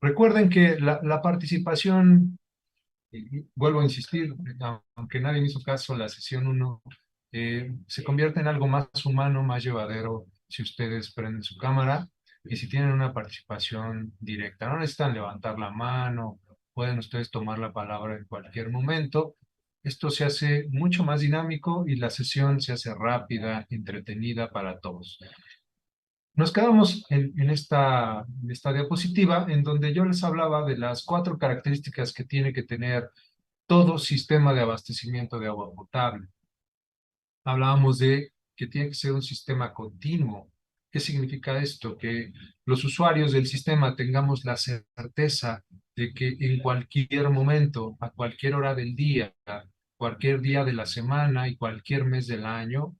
Recuerden que la participación, y vuelvo a insistir, aunque nadie me hizo caso, la sesión uno se convierte en algo más humano, más llevadero si ustedes prenden su cámara y si tienen una participación directa. No necesitan levantar la mano, pueden ustedes tomar la palabra en cualquier momento. Esto se hace mucho más dinámico y la sesión se hace rápida, entretenida para todos. Nos quedamos en esta diapositiva en donde yo les hablaba de las cuatro características que tiene que tener todo sistema de abastecimiento de agua potable. Hablábamos de que tiene que ser un sistema continuo. ¿Qué significa esto? Que los usuarios del sistema tengamos la certeza de que en cualquier momento, a cualquier hora del día, cualquier día de la semana y cualquier mes del año,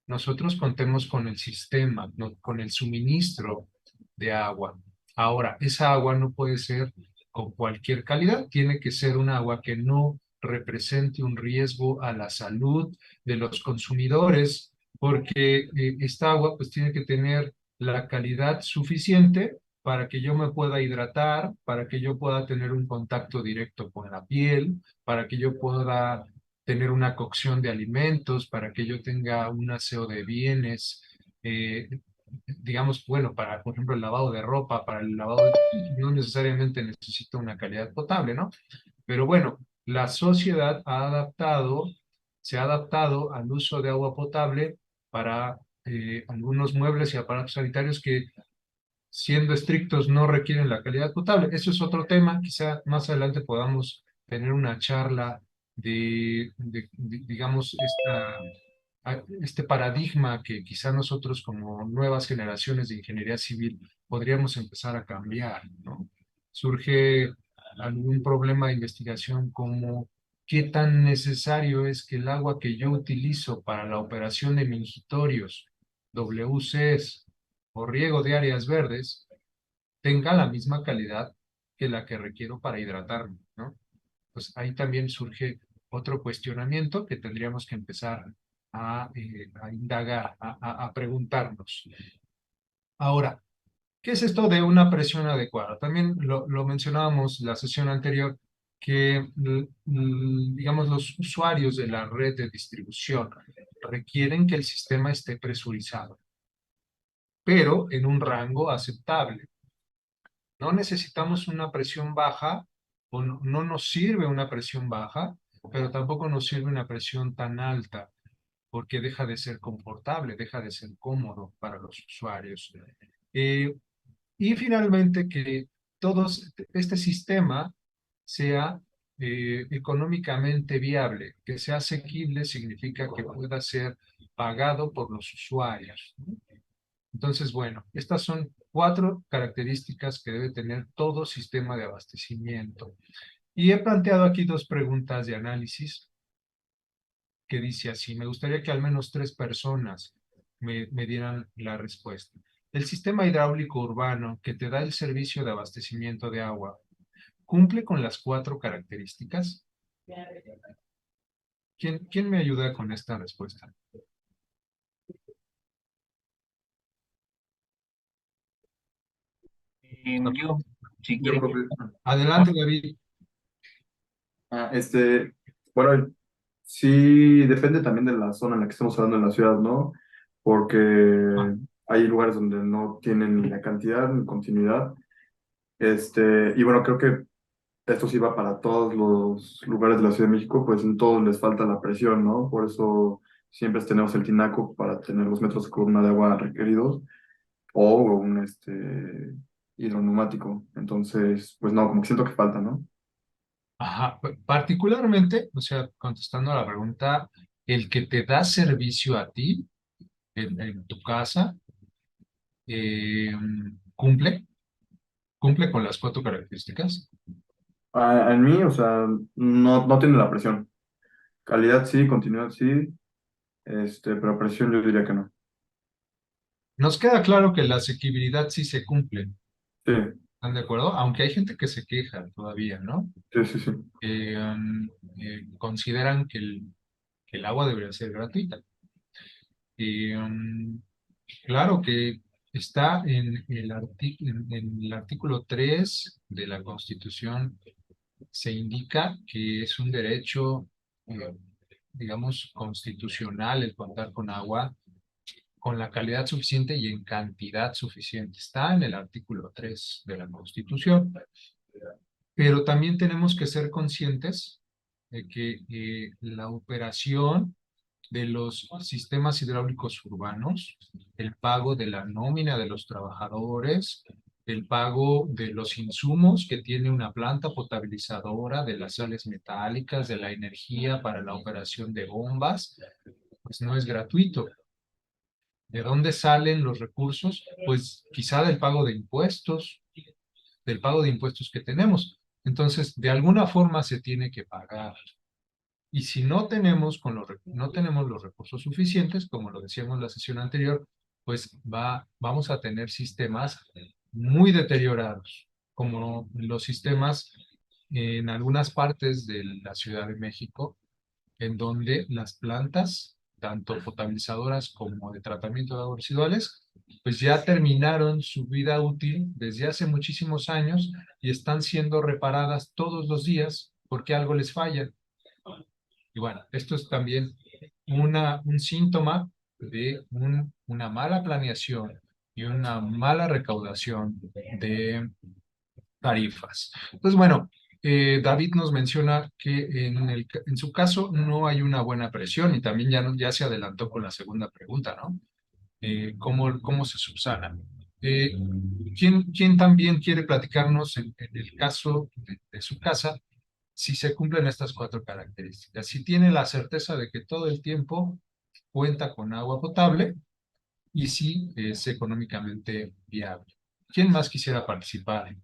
nosotros contemos con el sistema, con el suministro de agua. Ahora, esa agua no puede ser con cualquier calidad, tiene que ser un agua que no represente un riesgo a la salud de los consumidores, porque esta agua pues tiene que tener la calidad suficiente para que yo me pueda hidratar, para que yo pueda tener un contacto directo con la piel, para que yo pueda tener una cocción de alimentos, para que yo tenga un aseo de bienes, eh, digamos, bueno, para, por ejemplo, el lavado de ropa, para el lavado no necesariamente necesito una calidad potable, ¿no? Pero bueno, la sociedad se ha adaptado al uso de agua potable para algunos muebles y aparatos sanitarios que, siendo estrictos, no requieren la calidad potable. Eso es otro tema, quizá más adelante podamos tener una charla digamos, este paradigma que quizá nosotros como nuevas generaciones de ingeniería civil podríamos empezar a cambiar, ¿no? Surge algún problema de investigación como qué tan necesario es que el agua que yo utilizo para la operación de mingitorios, WCs o riego de áreas verdes tenga la misma calidad que la que requiero para hidratarme, ¿no? Pues ahí también surge otro cuestionamiento que tendríamos que empezar a indagar, a preguntarnos. Ahora, ¿qué es esto de una presión adecuada? También lo mencionábamos la sesión anterior, que digamos los usuarios de la red de distribución requieren que el sistema esté presurizado, pero en un rango aceptable. No necesitamos una presión baja, o no nos sirve una presión baja, pero tampoco nos sirve una presión tan alta, porque deja de ser confortable, deja de ser cómodo para los usuarios. Eh, y finalmente que todo este sistema sea económicamente viable, que sea asequible significa que pueda ser pagado por los usuarios, ¿no? Entonces, bueno, estas son cuatro características que debe tener todo sistema de abastecimiento. Y he planteado aquí dos preguntas de análisis que dice así, me gustaría que al menos tres personas me dieran la respuesta. El sistema hidráulico urbano que te da el servicio de abastecimiento de agua, ¿cumple con las cuatro características? ¿Quién me ayuda con esta respuesta? Yo, si Yo, quieres, profe. Adelante, David. Ah, bueno, sí depende también de la zona en la que estemos hablando en la ciudad, ¿no? Ah, Porque hay lugares donde no tienen ni la cantidad ni continuidad. Y bueno, creo que esto sí va para todos los lugares de la Ciudad de México, pues en todos les falta la presión, ¿no? Por eso siempre tenemos el tinaco para tener los metros columna de agua requeridos o un hidroneumático. Entonces, pues no, como que siento que falta, ¿no? ajá, particularmente, o sea, contestando a la pregunta, el que te da servicio a ti en tu casa, eh, cumple, cumple con las cuatro características. En mí, o sea, no tiene la presión. Calidad sí, continuidad sí, pero presión yo diría que no. Nos queda claro que la asequibilidad sí se cumple, Sí, ¿están de acuerdo? Aunque hay gente que se queja todavía, ¿no? sí, sí, sí. Consideran que el agua debería ser gratuita. Y claro que Está en el artículo 3 de la Constitución, se indica que es un derecho, eh, digamos, constitucional el contar con agua con la calidad suficiente y en cantidad suficiente. Está en el artículo 3 de la Constitución. Pero también tenemos que ser conscientes de que la operación de los sistemas hidráulicos urbanos, el pago de la nómina de los trabajadores, el pago de los insumos que tiene una planta potabilizadora, de las sales metálicas, de la energía para la operación de bombas, pues no es gratuito. ¿De dónde salen los recursos? Pues quizá del pago de impuestos que tenemos. Entonces, de alguna forma se tiene que pagar. Y si no tenemos, no tenemos los recursos suficientes, como lo decíamos en la sesión anterior, pues vamos a tener sistemas muy deteriorados, como los sistemas en algunas partes de la Ciudad de México, en donde las plantas, tanto potabilizadoras como de tratamiento de aguas residuales, pues ya terminaron su vida útil desde hace muchísimos años y están siendo reparadas todos los días porque algo les falla. Y bueno, esto es también un síntoma de una mala planeación y una mala recaudación de tarifas. Entonces, bueno, David nos menciona que en su caso no hay una buena presión y también ya se adelantó con la segunda pregunta, ¿no? ¿Cómo se subsana? Eh, ¿quién también quiere platicarnos en el caso de su casa si se cumplen estas cuatro características? Si tiene la certeza de que todo el tiempo cuenta con agua potable y si es económicamente viable. ¿Quién más quisiera participar?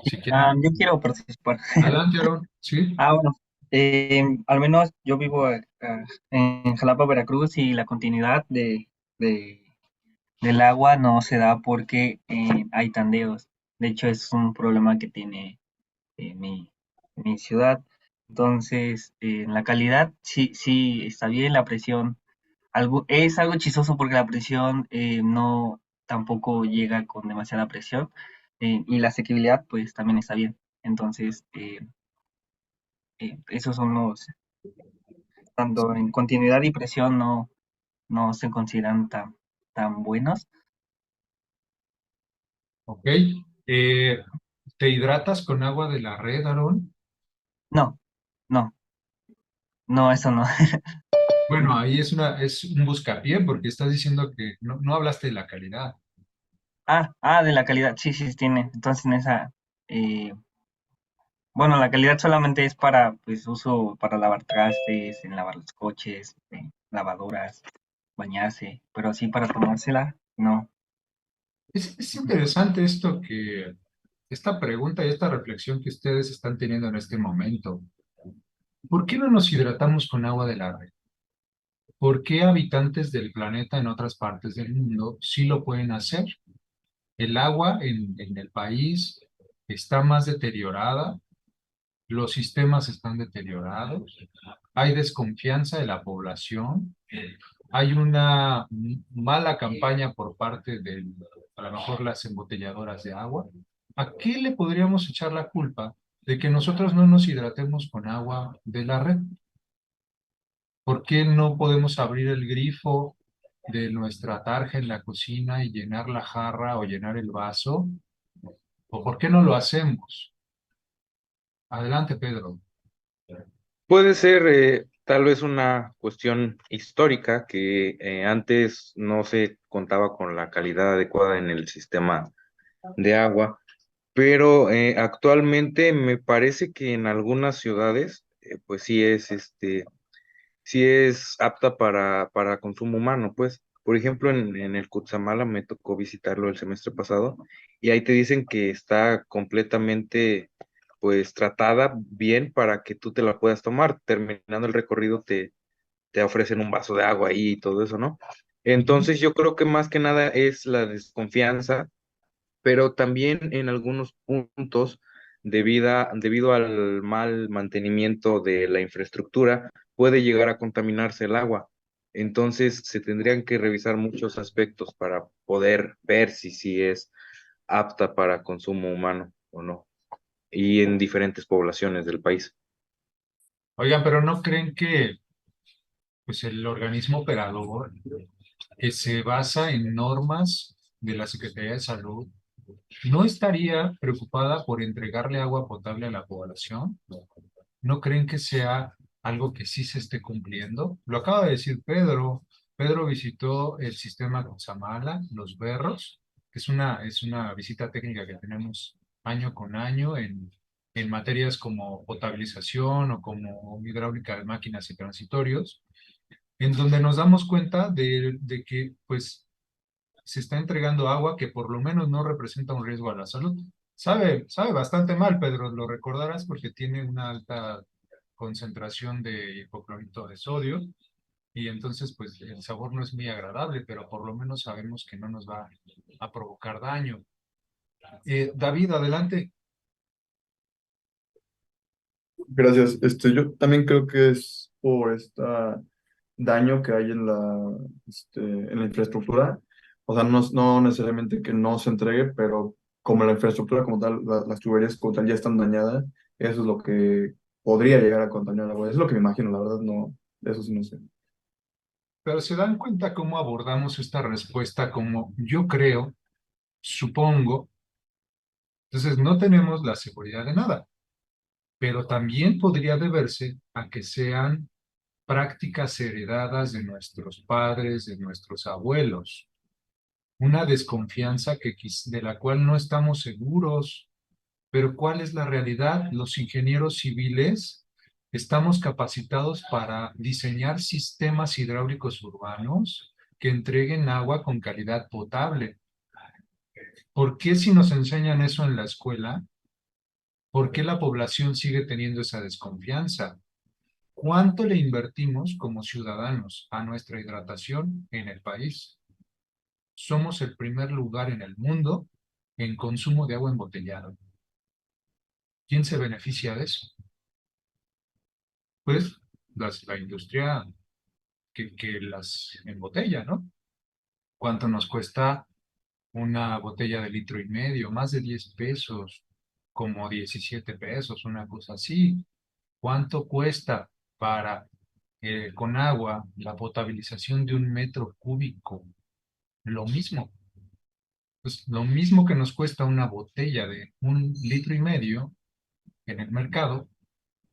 Si quieren, Yo quiero participar. adelante, Aaron. Sí. Bueno, al menos yo vivo en Jalapa, Veracruz, y la continuidad de- del agua no se da porque hay tandeos. De hecho, es un problema que tiene mi ciudad. Entonces, la calidad sí está bien, la presión es algo chistoso porque la presión no tampoco llega con demasiada presión, y la asequibilidad pues también está bien. Entonces, esos son tanto en continuidad y presión no se consideran tan buenos. Ok. Eh, ¿Te hidratas con agua de la red, Aaron? No, no, no, eso no. Bueno, ahí es un buscapié porque estás diciendo que no hablaste de la calidad. De la calidad, sí, sí, tiene. Entonces, en esa, eh, bueno, la calidad solamente es para, pues, uso para lavar trastes, en lavar los coches, lavadoras, bañarse, pero así para tomársela, no. Es interesante esta pregunta y esta reflexión que ustedes están teniendo en este momento. ¿Por qué no nos hidratamos con agua de la red? ¿Por qué habitantes del planeta en otras partes del mundo sí lo pueden hacer? El agua en el país está más deteriorada, los sistemas están deteriorados, hay desconfianza de la población, hay una mala campaña por parte de, a lo mejor, las embotelladoras de agua. ¿A qué le podríamos echar la culpa de que nosotros no nos hidratemos con agua de la red? ¿Por qué no podemos abrir el grifo de nuestra tarja en la cocina y llenar la jarra o llenar el vaso? ¿O por qué no lo hacemos? Adelante, Pedro. Puede ser tal vez una cuestión histórica que antes no se contaba con la calidad adecuada en el sistema de agua, pero actualmente me parece que en algunas ciudades pues sí es apta para consumo humano, pues. Por ejemplo, en el Cutzamala me tocó visitarlo el semestre pasado y ahí te dicen que está completamente, pues, tratada bien para que tú te la puedas tomar. Terminando el recorrido te ofrecen un vaso de agua ahí y todo eso, ¿no? Ujú. Entonces yo creo que más que nada es la desconfianza, pero también en algunos puntos, debido al mal mantenimiento de la infraestructura, puede llegar a contaminarse el agua. Entonces se tendrían que revisar muchos aspectos para poder ver si sí es apta para consumo humano o no, y en diferentes poblaciones del país. Oigan, pero ¿no creen que pues el organismo operador que se basa en normas de la Secretaría de Salud no estaría preocupada por entregarle agua potable a la población? ¿No creen que sea algo que sí se esté cumpliendo? Lo acaba de decir Pedro. Pedro visitó el sistema Cutzamala, Los Berros, que es una visita técnica que tenemos año con año en materias como potabilización o como hidráulica de máquinas y transitorios, en donde nos damos cuenta de que pues se está entregando agua que por lo menos no representa un riesgo a la salud. Sabe bastante mal, Pedro, lo recordarás porque tiene una alta concentración de hipoclorito de sodio y entonces pues el sabor no es muy agradable, pero por lo menos sabemos que no nos va a provocar daño. David, adelante. Gracias. Yo también creo que es por este daño que hay en en la infraestructura. O sea, no necesariamente que no se entregue, pero como la infraestructura como tal, las tuberías como tal ya están dañadas, eso es lo que podría llegar a contaminar el agua. Eso es lo que me imagino, la verdad, no, eso sí no sé. Pero se dan cuenta cómo abordamos esta respuesta como yo creo, supongo, entonces no tenemos la seguridad de nada, pero también podría deberse a que sean prácticas heredadas de nuestros padres, de nuestros abuelos, una desconfianza de la cual no estamos seguros. Pero ¿cuál es la realidad? Los ingenieros civiles estamos capacitados para diseñar sistemas hidráulicos urbanos que entreguen agua con calidad potable. ¿Por qué si nos enseñan eso en la escuela, por qué la población sigue teniendo esa desconfianza? ¿Cuánto le invertimos como ciudadanos a nuestra hidratación en el país? Somos el primer lugar en el mundo en consumo de agua embotellada. ¿Quién se beneficia de eso? Pues la industria que las embotella, ¿no? ¿Cuánto nos cuesta una botella de litro y medio? Más de 10 pesos, como 17 pesos, una cosa así. ¿Cuánto cuesta para, con agua, la potabilización de 1 metro cúbico? Lo mismo. Pues lo mismo que nos cuesta una botella de 1 litro y medio en el mercado,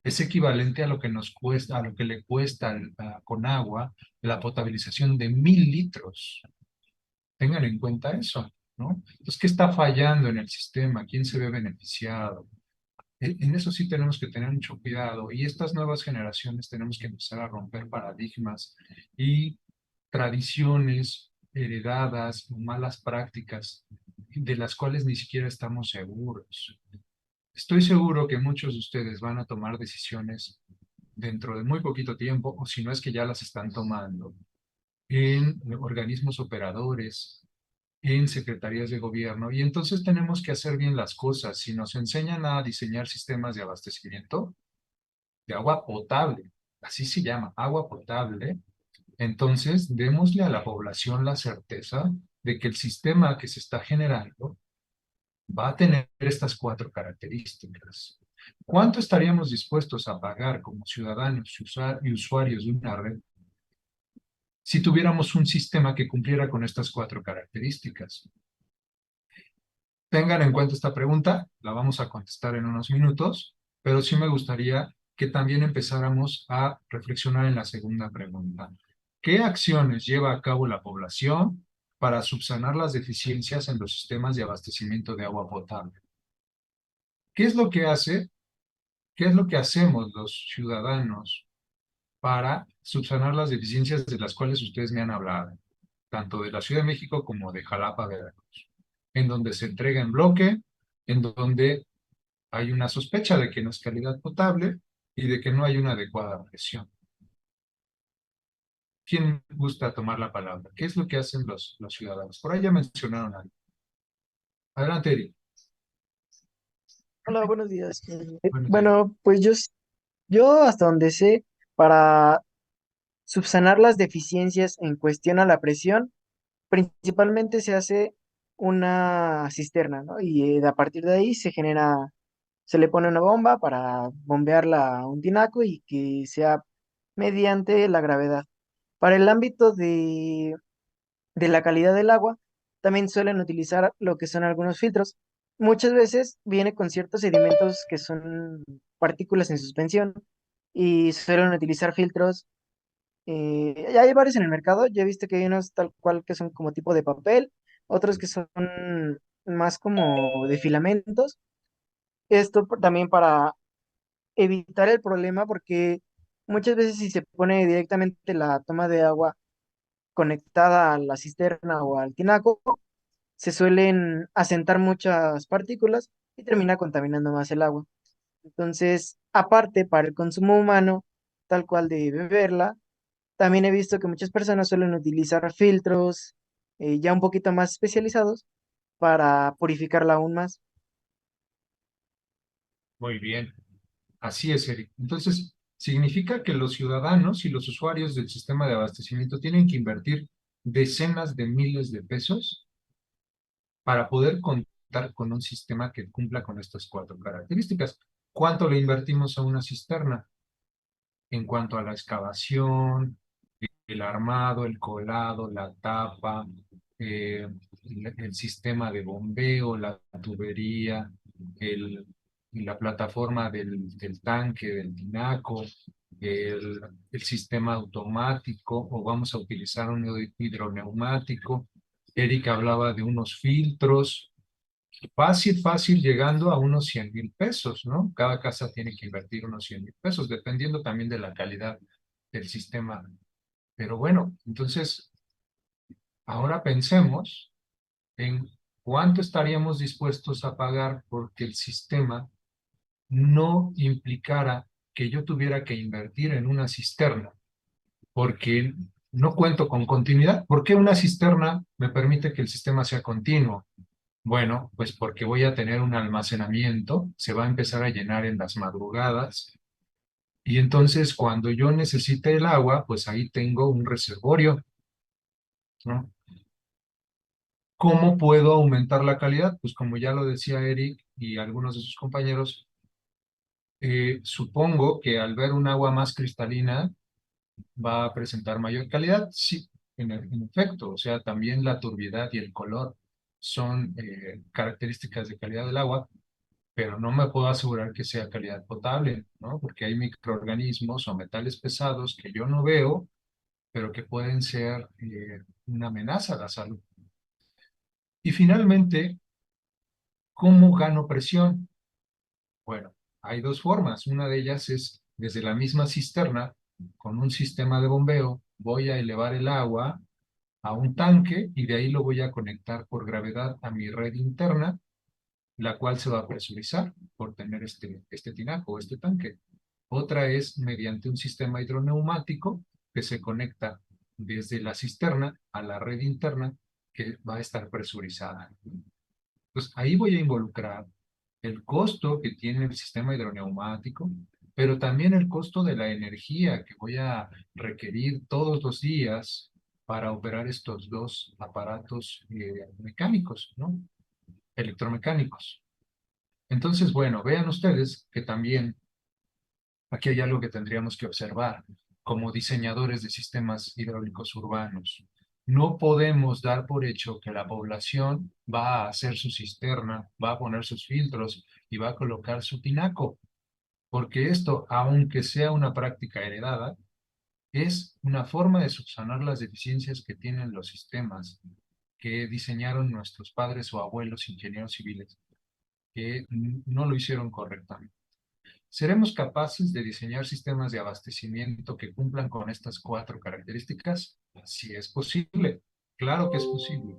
es equivalente a lo que nos cuesta, a lo que le cuesta con agua la potabilización de 1.000 litros. Tengan en cuenta eso, ¿no? Entonces, ¿qué está fallando en el sistema? ¿Quién se ve beneficiado? En eso sí tenemos que tener mucho cuidado y estas nuevas generaciones tenemos que empezar a romper paradigmas y tradiciones heredadas, malas prácticas, de las cuales ni siquiera estamos seguros. Estoy seguro que muchos de ustedes van a tomar decisiones dentro de muy poquito tiempo, o si no es que ya las están tomando, en organismos operadores, en secretarías de gobierno, y entonces tenemos que hacer bien las cosas. Si nos enseñan a diseñar sistemas de abastecimiento de agua potable, así se llama, agua potable, entonces démosle a la población la certeza de que el sistema que se está generando va a tener estas 4 características. ¿Cuánto estaríamos dispuestos a pagar como ciudadanos y usuarios de una red si tuviéramos un sistema que cumpliera con estas 4 características? Tengan en cuenta esta pregunta, la vamos a contestar en unos minutos, pero sí me gustaría que también empezáramos a reflexionar en la segunda pregunta. ¿Qué acciones lleva a cabo la población para subsanar las deficiencias en los sistemas de abastecimiento de agua potable? ¿Qué es lo que hace? ¿Qué es lo que hacemos los ciudadanos para subsanar las deficiencias de las cuales ustedes me han hablado, tanto de la Ciudad de México como de Jalapa, Veracruz, en donde se entrega en bloque, en donde hay una sospecha de que no es calidad potable y de que no hay una adecuada presión? ¿Quién gusta tomar la palabra? ¿Qué es lo que hacen los ciudadanos? Por ahí ya mencionaron algo. Adelante, Eric. Hola, buenos días. Buenos días. Bueno, pues yo hasta donde sé, para subsanar las deficiencias en cuestión a la presión, principalmente se hace una cisterna, ¿no? Y a partir de ahí se le pone una bomba para bombearla a un tinaco y que sea mediante la gravedad. Para el ámbito de la calidad del agua, también suelen utilizar lo que son algunos filtros. Muchas veces viene con ciertos sedimentos que son partículas en suspensión y suelen utilizar filtros. Ya hay varios en el mercado, ya he visto que hay unos tal cual que son como tipo de papel, otros que son más como de filamentos. También para evitar el problema porque muchas veces si se pone directamente la toma de agua conectada a la cisterna o al tinaco, se suelen asentar muchas partículas y termina contaminando más el agua. Entonces, aparte, para el consumo humano, tal cual de beberla, también he visto que muchas personas suelen utilizar filtros ya un poquito más especializados para purificarla aún más. Muy bien. Así es, Eric. Entonces, significa que los ciudadanos y los usuarios del sistema de abastecimiento tienen que invertir decenas de miles de pesos para poder contar con un sistema que cumpla con estas cuatro características. ¿Cuánto le invertimos a una cisterna? En cuanto a la excavación, el armado, el colado, la tapa, el sistema de bombeo, la tubería, el, la plataforma del tanque, del tinaco, el, el sistema automático, o vamos a utilizar un hidroneumático. Erika hablaba de unos filtros. Fácil, fácil, llegando a unos 100,000 pesos, ¿no? Cada casa tiene que invertir unos 100,000 pesos, dependiendo también de la calidad del sistema. Pero bueno, entonces, ahora pensemos en cuánto estaríamos dispuestos a pagar porque el sistema no implicara que yo tuviera que invertir en una cisterna, porque no cuento con continuidad. ¿Por qué una cisterna me permite que el sistema sea continuo? Bueno, pues porque voy a tener un almacenamiento, se va a empezar a llenar en las madrugadas y entonces cuando yo necesite el agua, pues ahí tengo un reservorio, ¿no? ¿Cómo puedo aumentar la calidad? Pues como ya lo decía Eric y algunos de sus compañeros, supongo que al ver un agua más cristalina va a presentar mayor calidad. Sí, en efecto, o sea, también la turbiedad y el color son características de calidad del agua, pero no me puedo asegurar que sea calidad potable, ¿no? Porque hay microorganismos o metales pesados que yo no veo, pero que pueden ser una amenaza a la salud. Y finalmente, ¿cómo gano presión? Bueno, hay dos formas. Una de ellas es desde la misma cisterna, con un sistema de bombeo, voy a elevar el agua a un tanque y de ahí lo voy a conectar por gravedad a mi red interna, la cual se va a presurizar por tener este tinaco o este tanque. Otra es mediante un sistema hidroneumático que se conecta desde la cisterna a la red interna que va a estar presurizada. Entonces, ahí voy a involucrar el costo que tiene el sistema hidroneumático, pero también el costo de la energía que voy a requerir todos los días para operar estos dos aparatos mecánicos, ¿no? Electromecánicos. Entonces, bueno, vean ustedes que también aquí hay algo que tendríamos que observar como diseñadores de sistemas hidráulicos urbanos. No podemos dar por hecho que la población va a hacer su cisterna, va a poner sus filtros y va a colocar su tinaco, porque esto, aunque sea una práctica heredada, es una forma de subsanar las deficiencias que tienen los sistemas que diseñaron nuestros padres o abuelos ingenieros civiles, que no lo hicieron correctamente. ¿Seremos capaces de diseñar sistemas de abastecimiento que cumplan con estas cuatro características? Sí es posible, claro que es posible.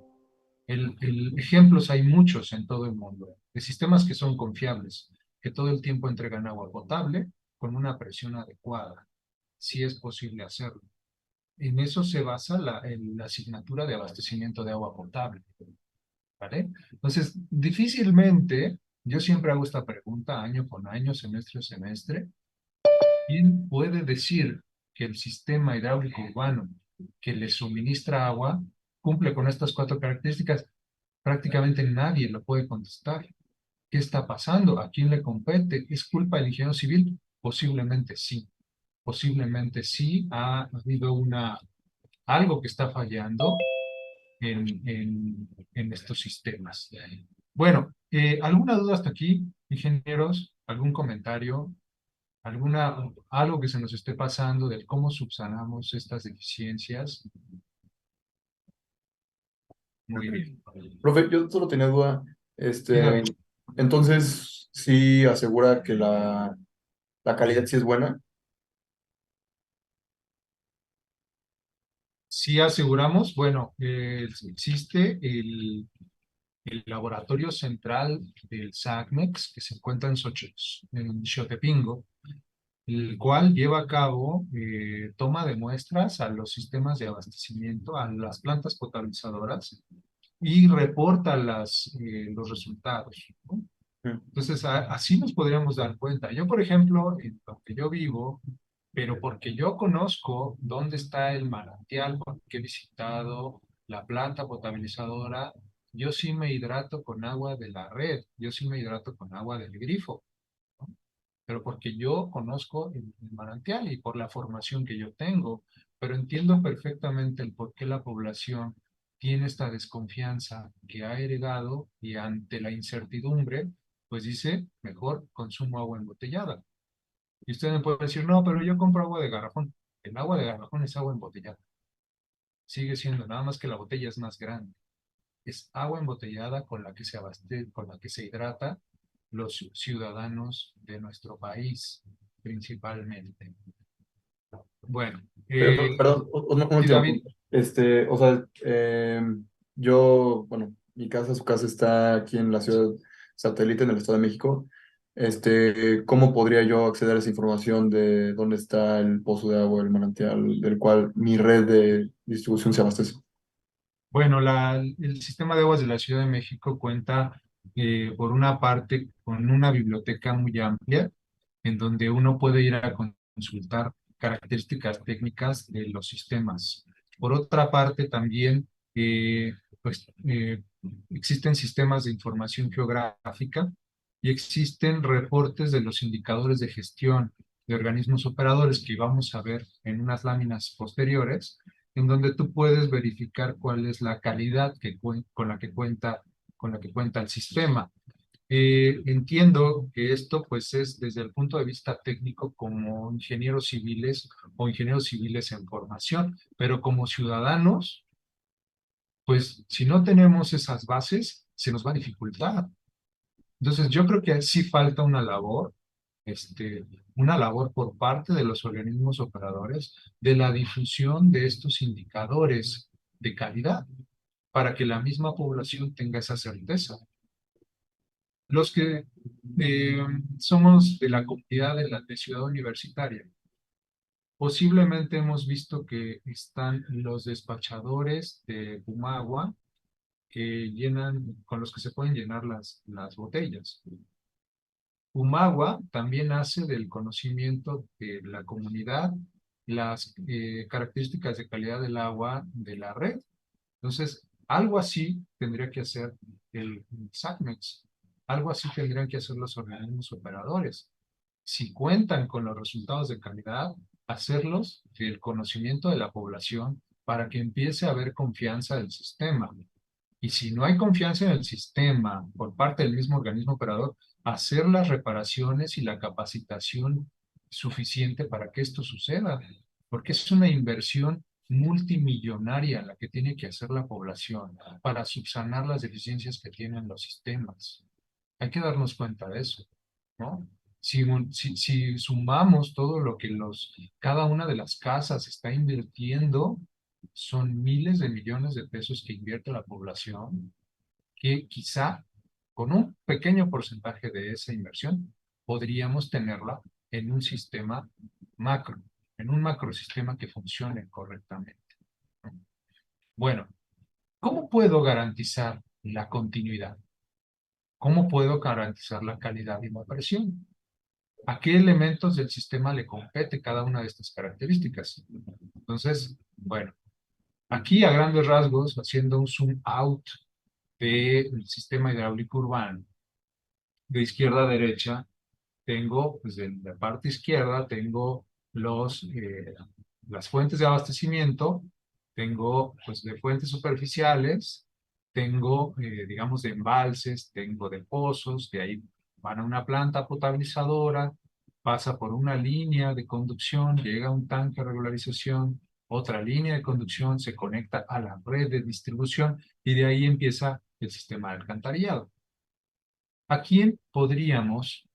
Ejemplos hay muchos en todo el mundo, de sistemas que son confiables, que todo el tiempo entregan agua potable con una presión adecuada. Sí es posible hacerlo. En eso se basa la asignatura de abastecimiento de agua potable, ¿vale? Entonces, difícilmente, yo siempre hago esta pregunta año con año, semestre a semestre, ¿quién puede decir que el sistema hidráulico urbano que le suministra agua cumple con estas 4 características, prácticamente nadie lo puede contestar. ¿Qué está pasando? ¿A quién le compete? ¿Es culpa del ingeniero civil? Posiblemente sí. Posiblemente sí ha habido algo que está fallando en estos sistemas. Bueno, ¿alguna duda hasta aquí, ingenieros? ¿Algún comentario? ¿Algo que se nos esté pasando de cómo subsanamos estas deficiencias? Muy bien. Profe, yo solo tenía duda. Dígame. Entonces, sí asegura que la calidad sí es buena. Sí aseguramos, bueno, existe el laboratorio central del SACMEX, que se encuentra en Xotepingo, el cual lleva a cabo toma de muestras a los sistemas de abastecimiento, a las plantas potabilizadoras, y reporta los resultados, ¿no? Mm. Entonces, así nos podríamos dar cuenta. Yo, por ejemplo, en donde yo vivo, pero porque yo conozco dónde está el manantial, porque he visitado la planta potabilizadora, yo sí me hidrato con agua de la red, yo sí me hidrato con agua del grifo, ¿no? Pero porque yo conozco el manantial y por la formación que yo tengo, pero entiendo perfectamente el por qué la población tiene esta desconfianza que ha heredado y ante la incertidumbre, pues dice, mejor consumo agua embotellada. Y usted me puede decir, no, pero yo compro agua de garrafón. El agua de garrafón es agua embotellada. Sigue siendo, nada más que la botella es más grande. Es agua embotellada con la que se abastece, con la que se hidrata los ciudadanos de nuestro país, principalmente. Bueno, Perdón, un sí, último David. punto. O sea, yo, bueno, su casa está aquí en la ciudad satélite, en el Estado de México. ¿Cómo podría yo acceder a esa información de dónde está el pozo de agua, el manantial, del cual mi red de distribución se abastece? Bueno, el sistema de aguas de la Ciudad de México cuenta, por una parte, con una biblioteca muy amplia, en donde uno puede ir a consultar características técnicas de los sistemas. Por otra parte, también, pues, existen sistemas de información geográfica y existen reportes de los indicadores de gestión de organismos operadores que vamos a ver en unas láminas posteriores, en donde tú puedes verificar cuál es la calidad con la que cuenta el sistema. Entiendo que esto pues es desde el punto de vista técnico como ingenieros civiles o ingenieros civiles en formación, pero como ciudadanos, pues si no tenemos esas bases, se nos va a dificultar. Entonces yo creo que sí falta este, una labor por parte de los organismos operadores de la difusión de estos indicadores de calidad para que la misma población tenga esa certeza. Los que somos de la comunidad de Ciudad Universitaria, posiblemente hemos visto que están los despachadores de Pumagua que con los que se pueden llenar las botellas. Pumagua también hace del conocimiento de la comunidad las características de calidad del agua de la red. Entonces, algo así tendría que hacer el SACMEX, algo así tendrían que hacer los organismos operadores. Si cuentan con los resultados de calidad, hacerlos del conocimiento de la población para que empiece a haber confianza del sistema. Y si no hay confianza en el sistema por parte del mismo organismo operador, hacer las reparaciones y la capacitación suficiente para que esto suceda, porque es una inversión multimillonaria la que tiene que hacer la población para subsanar las deficiencias que tienen los sistemas. Hay que darnos cuenta de eso, ¿no? Si sumamos todo lo que cada una de las casas está invirtiendo, son miles de millones de pesos que invierte la población, que quizá con un pequeño porcentaje de esa inversión podríamos tenerla en un sistema macro, en un macrosistema que funcione correctamente, ¿no? Bueno, ¿cómo puedo garantizar la continuidad? ¿Cómo puedo garantizar la calidad y la presión? ¿A qué elementos del sistema le compete cada una de estas características? Entonces, bueno, aquí a grandes rasgos, haciendo un zoom out del sistema hidráulico urbano, de izquierda a derecha, tengo, pues en la parte izquierda, tengo las fuentes de abastecimiento, tengo, pues, de fuentes superficiales, tengo, digamos, de embalses, tengo de pozos, de ahí van a una planta potabilizadora, pasa por una línea de conducción, llega a un tanque de regularización, otra línea de conducción se conecta a la red de distribución y de ahí empieza el sistema de alcantarillado. ¿A quién podríamos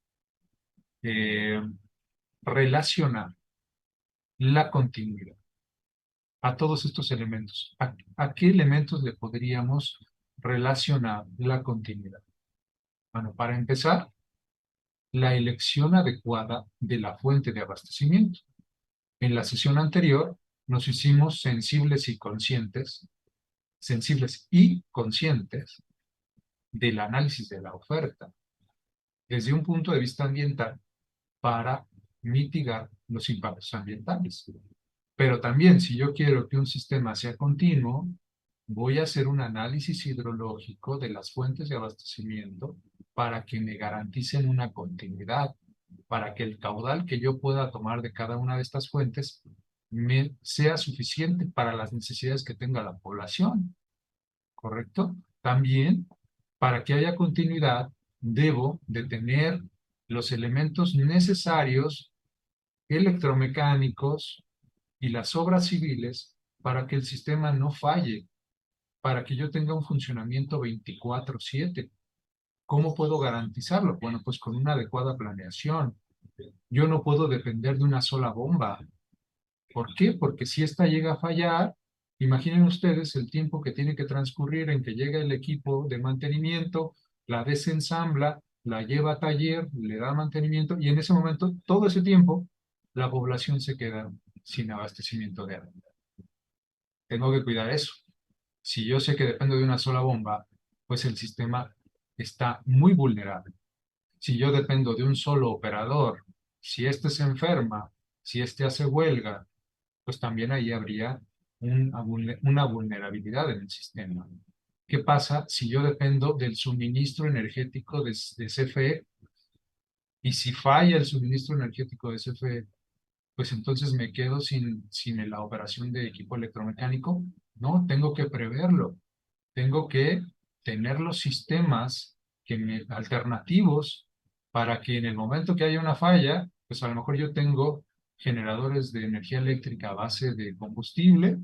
eh, relacionar la continuidad a todos estos elementos? ¿A qué elementos le podríamos relacionar la continuidad? Bueno, para empezar, la elección adecuada de la fuente de abastecimiento. En la sesión anterior nos hicimos sensibles y conscientes del análisis de la oferta desde un punto de vista ambiental para mitigar los impactos ambientales. Pero también, si yo quiero que un sistema sea continuo, voy a hacer un análisis hidrológico de las fuentes de abastecimiento para que me garanticen una continuidad, para que el caudal que yo pueda tomar de cada una de estas fuentes me sea suficiente para las necesidades que tenga la población, ¿correcto? También, para que haya continuidad, debo de tener los elementos necesarios electromecánicos y las obras civiles para que el sistema no falle, para que yo tenga un funcionamiento 24/7. ¿Cómo puedo garantizarlo? Bueno, pues con una adecuada planeación. Yo no puedo depender de una sola bomba. ¿Por qué? Porque si esta llega a fallar, imaginen ustedes el tiempo que tiene que transcurrir en que llega el equipo de mantenimiento, la desensambla, la lleva a taller, le da mantenimiento y en ese momento, todo ese tiempo, la población se queda sin abastecimiento de agua. Tengo que cuidar eso. Si yo sé que dependo de una sola bomba, pues el sistema está muy vulnerable. Si yo dependo de un solo operador, si éste se enferma, si éste hace huelga, pues también ahí habría una vulnerabilidad en el sistema. ¿Qué pasa si yo dependo del suministro energético de CFE? Y si falla el suministro energético de CFE, pues entonces me quedo sin la operación de equipo electromecánico. No, tengo que preverlo. Tengo que tener los sistemas alternativos para que en el momento que haya una falla, pues a lo mejor yo tengo generadores de energía eléctrica a base de combustible,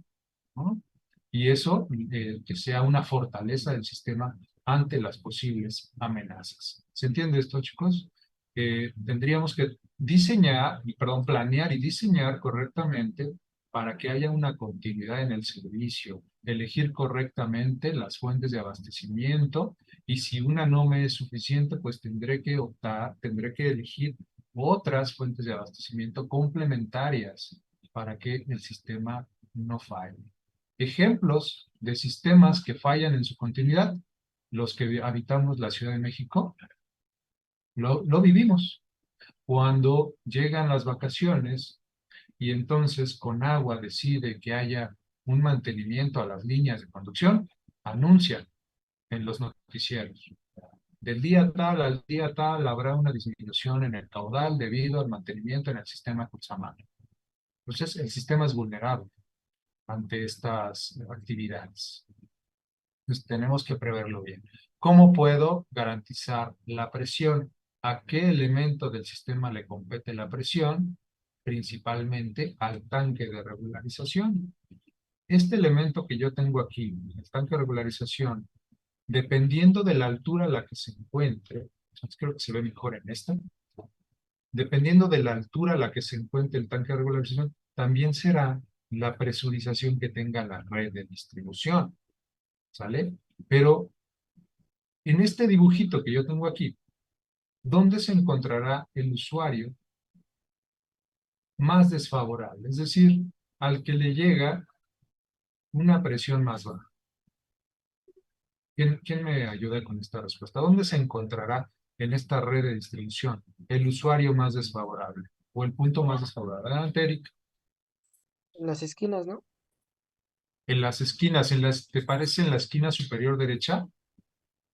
¿no? Y eso que sea una fortaleza del sistema ante las posibles amenazas. ¿Se entiende esto, chicos? Tendríamos que planear y diseñar correctamente para que haya una continuidad en el servicio, elegir correctamente las fuentes de abastecimiento y si una no me es suficiente, pues tendré que elegir otras fuentes de abastecimiento complementarias para que el sistema no falle. Ejemplos de sistemas que fallan en su continuidad, los que habitamos la Ciudad de México, lo vivimos. Cuando llegan las vacaciones y entonces Conagua decide que haya un mantenimiento a las líneas de conducción, anuncian en los noticieros. Del día tal al día tal habrá una disminución en el caudal debido al mantenimiento en el sistema Cutzamala. Entonces, el sistema es vulnerable ante estas actividades. Entonces, tenemos que preverlo bien. ¿Cómo puedo garantizar la presión? ¿A qué elemento del sistema le compete la presión? Principalmente al tanque de regularización. Este elemento que yo tengo aquí, el tanque de regularización, dependiendo de la altura a la que se encuentre, creo que se ve mejor en esta, dependiendo de la altura a la que se encuentre el tanque de regularización, también será la presurización que tenga la red de distribución, ¿sale? Pero en este dibujito que yo tengo aquí, ¿dónde se encontrará el usuario más desfavorable? Es decir, al que le llega una presión más baja. ¿Quién me ayuda con esta respuesta? ¿Dónde se encontrará en esta red de distribución el usuario más desfavorable o el punto más desfavorable? Adelante, Eric. En las esquinas, ¿no? En las esquinas, ¿te parece en la esquina superior derecha?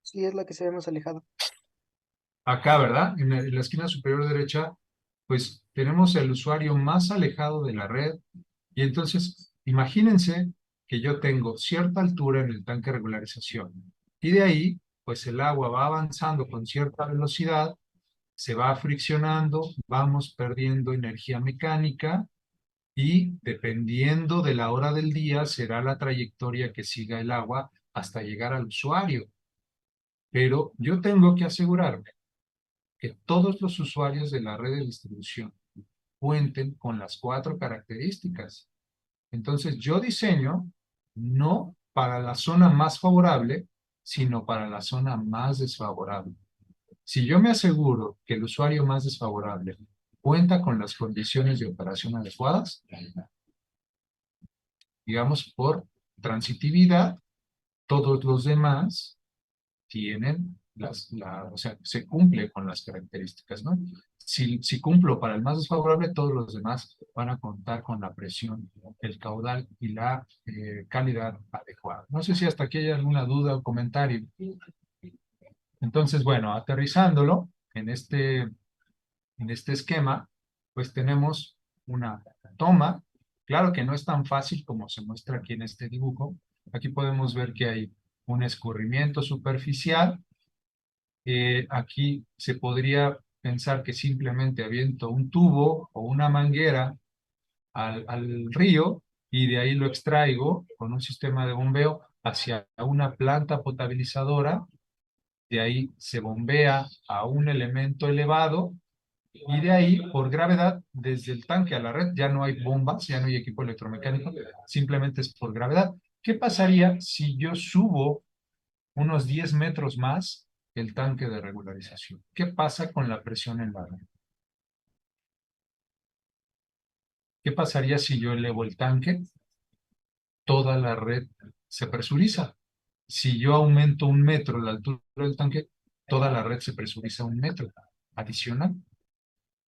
Sí, es la que se ve más alejada. Acá, ¿verdad? En la esquina superior derecha, pues tenemos el usuario más alejado de la red. Y entonces, imagínense que yo tengo cierta altura en el tanque de regularización. Y de ahí, pues el agua va avanzando con cierta velocidad, se va friccionando, vamos perdiendo energía mecánica y dependiendo de la hora del día será la trayectoria que siga el agua hasta llegar al usuario. Pero yo tengo que asegurarme que todos los usuarios de la red de distribución cuenten con las 4 características. Entonces yo diseño no para la zona más favorable, sino para la zona más desfavorable. Si yo me aseguro que el usuario más desfavorable cuenta con las condiciones de operación adecuadas, digamos por transitividad, todos los demás tienen o sea, se cumple con las características, ¿no? Si cumplo para el más desfavorable, todos los demás van a contar con la presión, el caudal y la calidad adecuada. No sé si hasta aquí hay alguna duda o comentario. Entonces, bueno, aterrizándolo en este esquema, pues tenemos una toma. Claro que no es tan fácil como se muestra aquí en este dibujo. Aquí podemos ver que hay un escurrimiento superficial. Aquí se podría pensar que simplemente aviento un tubo o una manguera al río y de ahí lo extraigo con un sistema de bombeo hacia una planta potabilizadora. De ahí se bombea a un elemento elevado y de ahí, por gravedad, desde el tanque a la red, ya no hay bombas, ya no hay equipo electromecánico, simplemente es por gravedad. ¿Qué pasaría si yo subo unos 10 metros más el tanque de regularización? ¿Qué pasa con la presión en la red? ¿Qué pasaría si yo elevo el tanque? Toda la red se presuriza. Si yo aumento 1 metro la altura del tanque, toda la red se presuriza 1 metro adicional.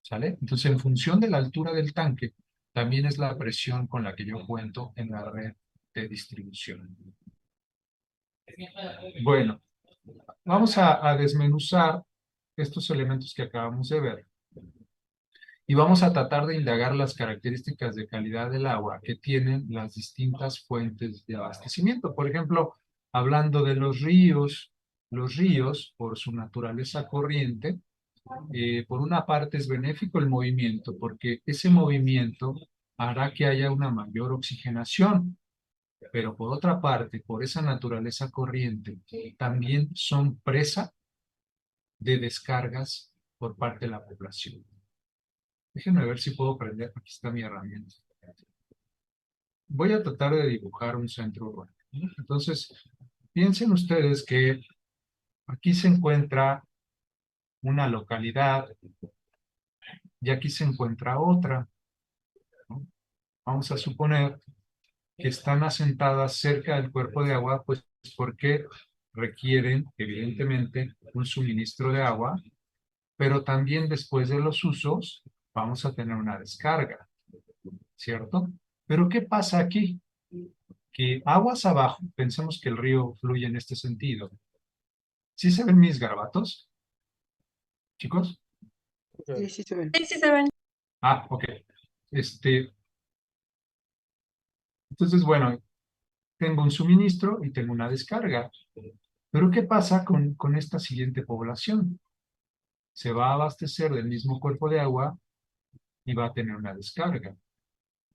¿Sale? Entonces, en función de la altura del tanque, también es la presión con la que yo cuento en la red de distribución. Bueno, vamos a desmenuzar estos elementos que acabamos de ver y vamos a tratar de indagar las características de calidad del agua que tienen las distintas fuentes de abastecimiento. Por ejemplo, hablando de los ríos, por su naturaleza corriente, por una parte es benéfico el movimiento, porque ese movimiento hará que haya una mayor oxigenación, pero por otra parte, por esa naturaleza corriente, también son presa de descargas por parte de la población. Déjenme ver si puedo prender, aquí está mi herramienta. Voy a tratar de dibujar un centro urbano, ¿no? Entonces, piensen ustedes que aquí se encuentra una localidad y aquí se encuentra otra, ¿no? Vamos a suponer que están asentadas cerca del cuerpo de agua, pues porque requieren, evidentemente, un suministro de agua, pero también después de los usos vamos a tener una descarga, ¿cierto? Pero ¿qué pasa aquí? Que aguas abajo, pensemos que el río fluye en este sentido. ¿Sí se ven mis garabatos, chicos? Sí, sí se ven. Sí, sí se ven. Ah, ok. Entonces, bueno, tengo un suministro y tengo una descarga. Pero ¿qué pasa con esta siguiente población? Se va a abastecer del mismo cuerpo de agua y va a tener una descarga.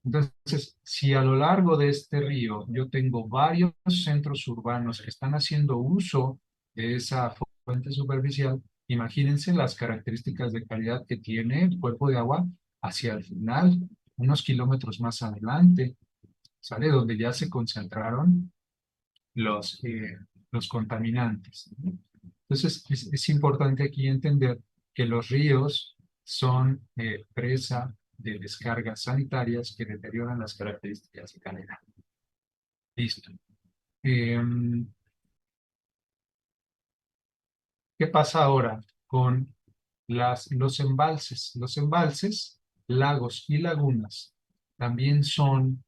Entonces, si a lo largo de este río yo tengo varios centros urbanos que están haciendo uso de esa fuente superficial, imagínense las características de calidad que tiene el cuerpo de agua hacia el final, unos kilómetros más adelante, ¿sale? Donde ya se concentraron los contaminantes, ¿no? Entonces, es importante aquí entender que los ríos son presa de descargas sanitarias que deterioran las características de calidad. Listo. ¿Qué pasa ahora con Los embalses. Los embalses, lagos y lagunas también son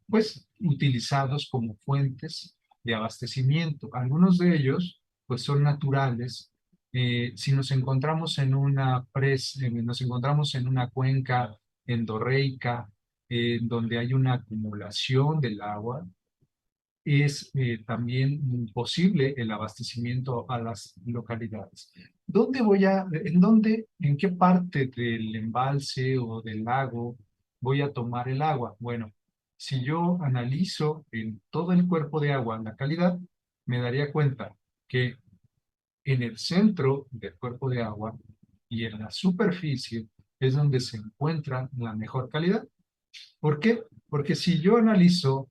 pues utilizados como fuentes de abastecimiento. Algunos de ellos pues son naturales. Si nos encontramos en nos encontramos en una cuenca endorreica, donde hay una acumulación del agua, es también posible el abastecimiento a las localidades. En qué parte del embalse o del lago voy a tomar el agua? Bueno, si yo analizo en todo el cuerpo de agua la calidad, me daría cuenta que en el centro del cuerpo de agua y en la superficie es donde se encuentra la mejor calidad. ¿Por qué? Porque si yo analizo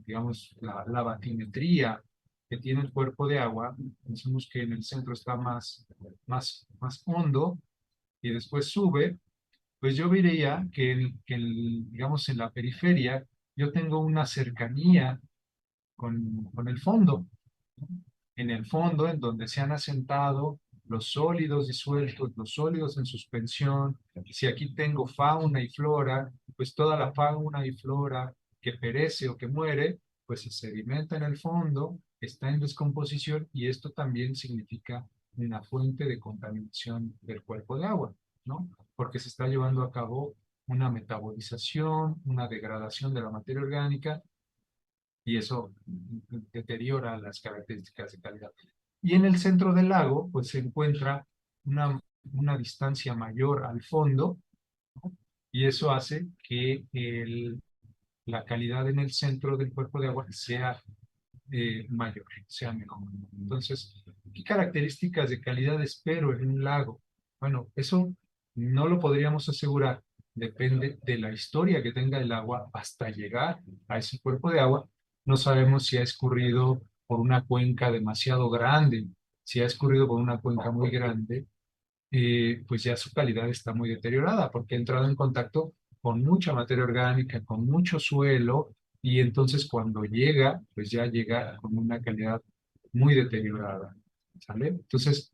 digamos, la batimetría que tiene el cuerpo de agua, decimos que en el centro está más hondo y después sube, pues yo vería digamos, en la periferia yo tengo una cercanía con el fondo. En el fondo, en donde se han asentado los sólidos disueltos, los sólidos en suspensión. Si aquí tengo fauna y flora, pues toda la fauna y flora que perece o que muere, pues se sedimenta en el fondo, está en descomposición y esto también significa una fuente de contaminación del cuerpo de agua, ¿no? Porque se está llevando a cabo una metabolización, una degradación de la materia orgánica y eso deteriora las características de calidad. Y en el centro del lago, pues se encuentra una distancia mayor al fondo, ¿no? Y eso hace que la calidad en el centro del cuerpo de agua sea mayor, sea mejor. Entonces, ¿qué características de calidad espero en un lago? Bueno, eso no lo podríamos asegurar. Depende de la historia que tenga el agua hasta llegar a ese cuerpo de agua. No sabemos si ha escurrido por una cuenca demasiado grande. Si ha escurrido por una cuenca muy grande, pues ya su calidad está muy deteriorada porque ha entrado en contacto con mucha materia orgánica, con mucho suelo, y entonces cuando llega, pues ya llega con una calidad muy deteriorada. ¿Sale? Entonces,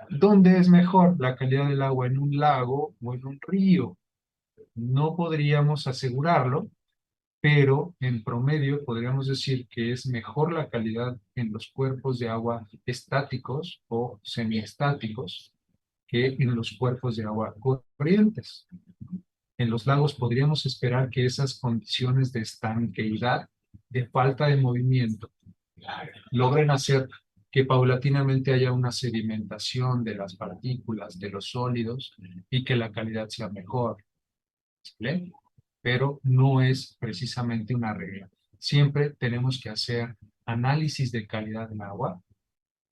¿dónde es mejor la calidad del agua? ¿En un lago o en un río? No podríamos asegurarlo, pero en promedio podríamos decir que es mejor la calidad en los cuerpos de agua estáticos o semiestáticos que en los cuerpos de agua corrientes. En los lagos podríamos esperar que esas condiciones de estanqueidad, de falta de movimiento, logren hacer que paulatinamente haya una sedimentación de las partículas, de los sólidos, y que la calidad sea mejor. ¿Vale? Pero no es precisamente una regla. Siempre tenemos que hacer análisis de calidad del agua,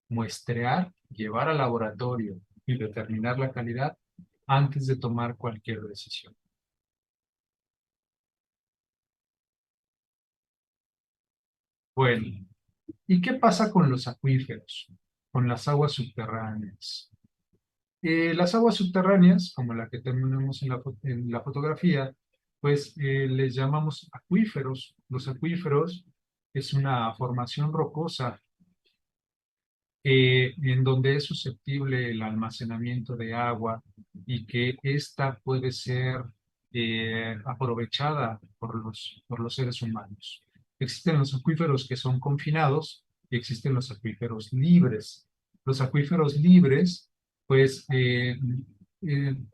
muestrear, llevar al laboratorio y determinar la calidad antes de tomar cualquier decisión. Bueno, ¿y qué pasa con los acuíferos? Con las aguas subterráneas. Las aguas subterráneas, como la que tenemos en la fotografía, pues les llamamos acuíferos. Los acuíferos es una formación rocosa en donde es susceptible el almacenamiento de agua y que ésta puede ser aprovechada por los seres humanos. Existen los acuíferos que son confinados y existen los acuíferos libres. Los acuíferos libres, pues en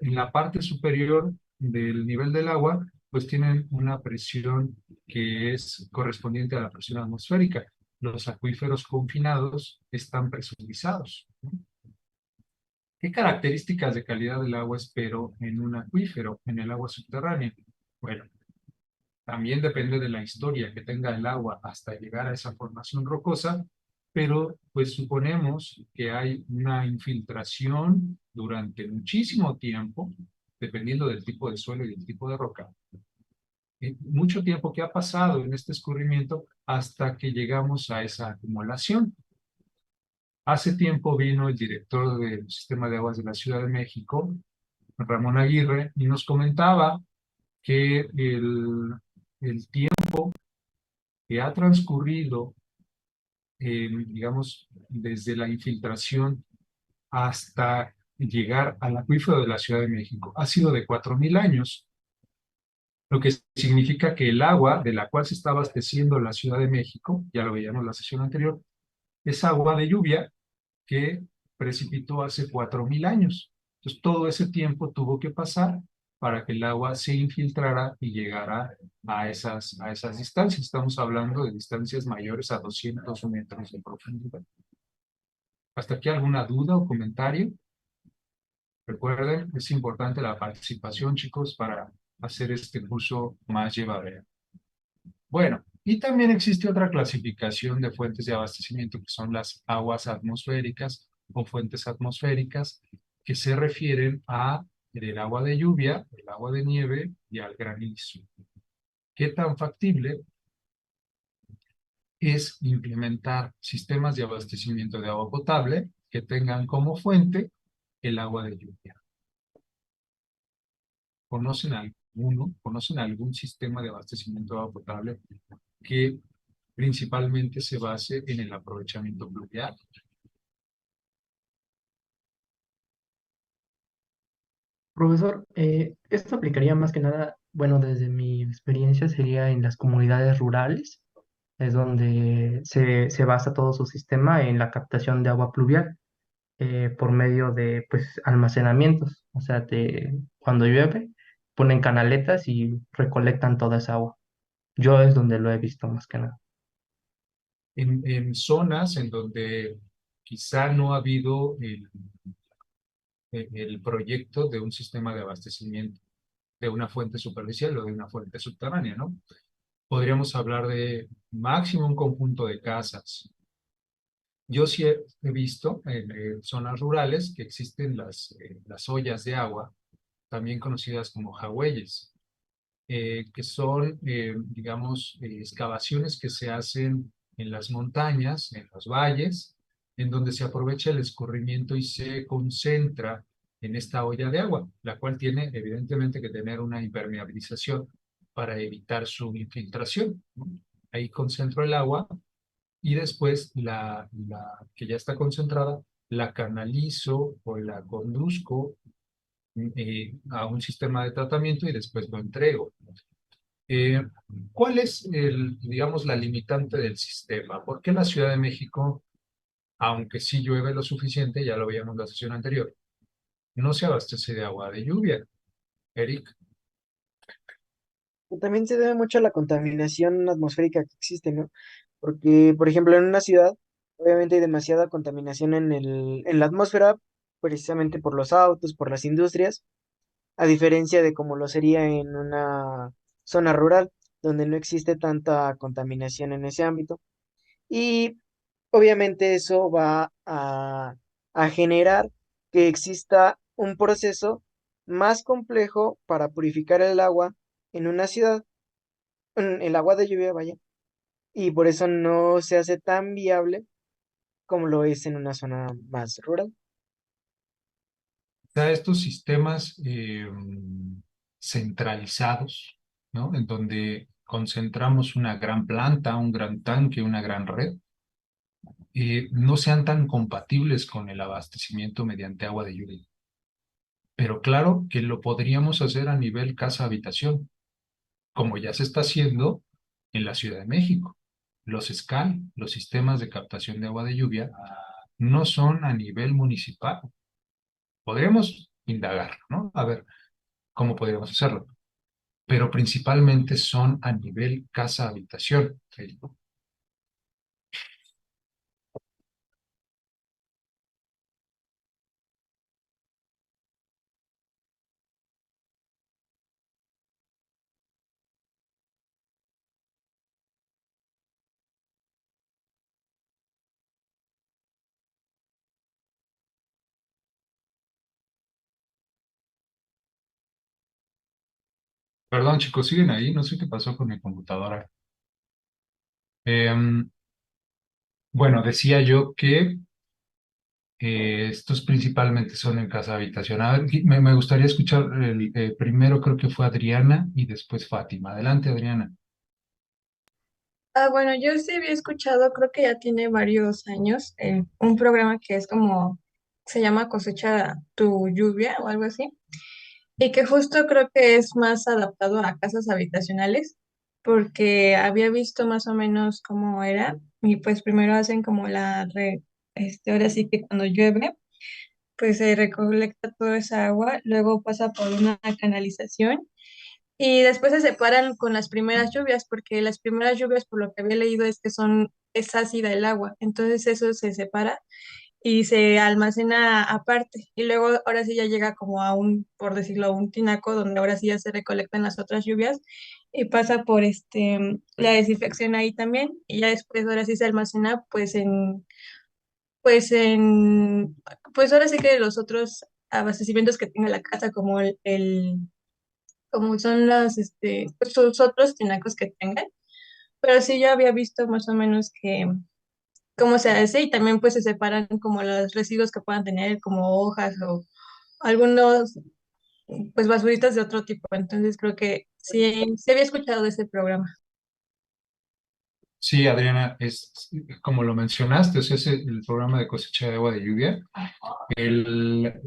la parte superior del nivel del agua, pues tienen una presión que es correspondiente a la presión atmosférica. Los acuíferos confinados están presurizados. ¿Qué características de calidad del agua espero en un acuífero, en el agua subterránea? Bueno, también depende de la historia que tenga el agua hasta llegar a esa formación rocosa, pero pues suponemos que hay una infiltración durante muchísimo tiempo, dependiendo del tipo de suelo y del tipo de roca, mucho tiempo que ha pasado en este escurrimiento hasta que llegamos a esa acumulación. Hace tiempo vino el director del Sistema de Aguas de la Ciudad de México, Ramón Aguirre, y nos comentaba que el tiempo que ha transcurrido, digamos, desde la infiltración hasta llegar al acuífero de la Ciudad de México. Ha sido de 4.000 años, lo que significa que el agua de la cual se está abasteciendo la Ciudad de México, ya lo veíamos en la sesión anterior, es agua de lluvia que precipitó hace 4.000 años. Entonces, todo ese tiempo tuvo que pasar para que el agua se infiltrara y llegara a esas distancias. Estamos hablando de distancias mayores a 200 metros de profundidad. ¿Hasta aquí alguna duda o comentario? Recuerden, es importante la participación, chicos, para hacer este curso más llevadero. Bueno, y también existe otra clasificación de fuentes de abastecimiento que son las aguas atmosféricas o fuentes atmosféricas que se refieren a el agua de lluvia, el agua de nieve y al granizo. ¿Qué tan factible es implementar sistemas de abastecimiento de agua potable que tengan como fuente el agua de lluvia? ¿Conocen algún sistema de abastecimiento de agua potable que principalmente se base en el aprovechamiento pluvial? Profesor, esto aplicaría más que nada, bueno, desde mi experiencia sería en las comunidades rurales, es donde se basa todo su sistema en la captación de agua pluvial por medio de, pues, almacenamientos. O sea, cuando llueve, ponen canaletas y recolectan toda esa agua. Yo es donde lo he visto más que nada. En zonas en donde quizá no ha habido el proyecto de un sistema de abastecimiento de una fuente superficial o de una fuente subterránea, ¿no? Podríamos hablar de máximo un conjunto de casas. Yo sí he visto en zonas rurales que existen las ollas de agua, también conocidas como jagüeyes, que son, digamos, excavaciones que se hacen en las montañas, en los valles, en donde se aprovecha el escurrimiento y se concentra en esta olla de agua, la cual tiene evidentemente que tener una impermeabilización para evitar su infiltración, ¿no? Ahí concentro el agua y después la que ya está concentrada, la canalizo o la conduzco a un sistema de tratamiento y después lo entrego. Eh, ¿Cuál es digamos, la limitante del sistema? ¿Por qué la Ciudad de México, aunque sí llueve lo suficiente, ya lo veíamos en la sesión anterior, no se abastece de agua de lluvia? Eric, Que también se debe mucho a la contaminación atmosférica que existe, ¿no? Porque, por ejemplo, en una ciudad, obviamente hay demasiada contaminación en la atmósfera, precisamente por los autos, por las industrias, a diferencia de como lo sería en una zona rural, donde no existe tanta contaminación en ese ámbito. Y obviamente eso va a generar que exista un proceso más complejo para purificar el agua en una ciudad, el agua de lluvia, vaya, y por eso no se hace tan viable como lo es en una zona más rural. estos sistemas centralizados, ¿no? En donde concentramos una gran planta, un gran tanque, una gran red, no sean tan compatibles con el abastecimiento mediante agua de lluvia. Pero claro que lo podríamos hacer a nivel casa-habitación, como ya se está haciendo en la Ciudad de México. Los SCAL, los sistemas de captación de agua de lluvia, no son a nivel municipal. Podríamos indagar, ¿no? A ver cómo podríamos hacerlo, pero principalmente son a nivel casa-habitación. Perdón, chicos, siguen ahí, no sé qué pasó con mi computadora. Em, bueno, decía yo que estos principalmente son en casa habitación. A ver, me gustaría escuchar primero, creo que fue Adriana y después Fátima. Adelante, Adriana. Bueno, yo sí había escuchado, creo que ya tiene varios años, un programa que es como se llama Cosecha tu lluvia o algo así, y que justo creo que es más adaptado a casas habitacionales, porque había visto más o menos cómo era, y pues primero hacen como ahora sí que cuando llueve, pues se recolecta toda esa agua, luego pasa por una canalización y después se separan con las primeras lluvias, porque las primeras lluvias, por lo que había leído, es que es ácida el agua, entonces eso se separa y se almacena aparte. Y luego ahora sí ya llega como a por decirlo, a un tinaco donde ahora sí ya se recolectan las otras lluvias y pasa por la desinfección ahí también. Y ya después ahora sí se almacena pues en, pues ahora sí que los otros abastecimientos que tenga la casa, como como son pues sus otros tinacos que tengan. Pero sí yo había visto más o menos que cómo se hace y también pues se separan como los residuos que puedan tener como hojas o algunos pues basuritas de otro tipo. Entonces creo que sí, sí había escuchado de ese programa. Sí, Adriana, es como lo mencionaste, ese es el programa de cosecha de agua de lluvia. El,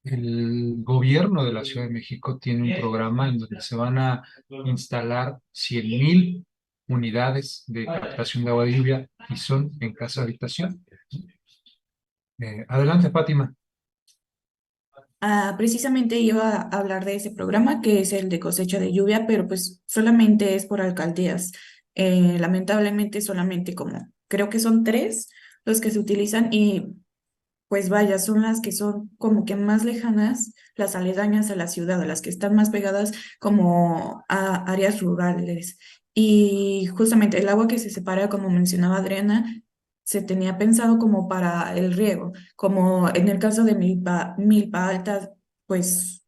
el gobierno de la Ciudad de México tiene un programa en donde se van a instalar 100,000 unidades de captación de agua de lluvia y son en casa habitación. Adelante, Fátima. Precisamente iba a hablar de ese programa que es el de cosecha de lluvia, pero pues solamente es por alcaldías. Lamentablemente solamente como creo que son tres los que se utilizan y pues vaya, son las que son como que más lejanas, las aledañas a la ciudad, a las que están más pegadas como a áreas rurales. Y justamente el agua que se separa, como mencionaba Adriana, se tenía pensado como para el riego, como en el caso de Milpa Alta, pues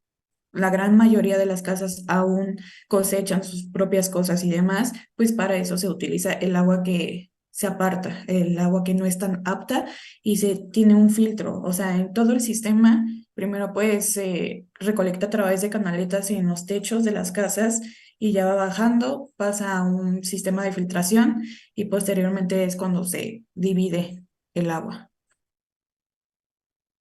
la gran mayoría de las casas aún cosechan sus propias cosas y demás, pues para eso se utiliza el agua que se aparta, el agua que no es tan apta y se tiene un filtro. O sea, en todo el sistema, primero pues se recolecta a través de canaletas en los techos de las casas y ya va bajando, pasa a un sistema de filtración y posteriormente es cuando se divide el agua.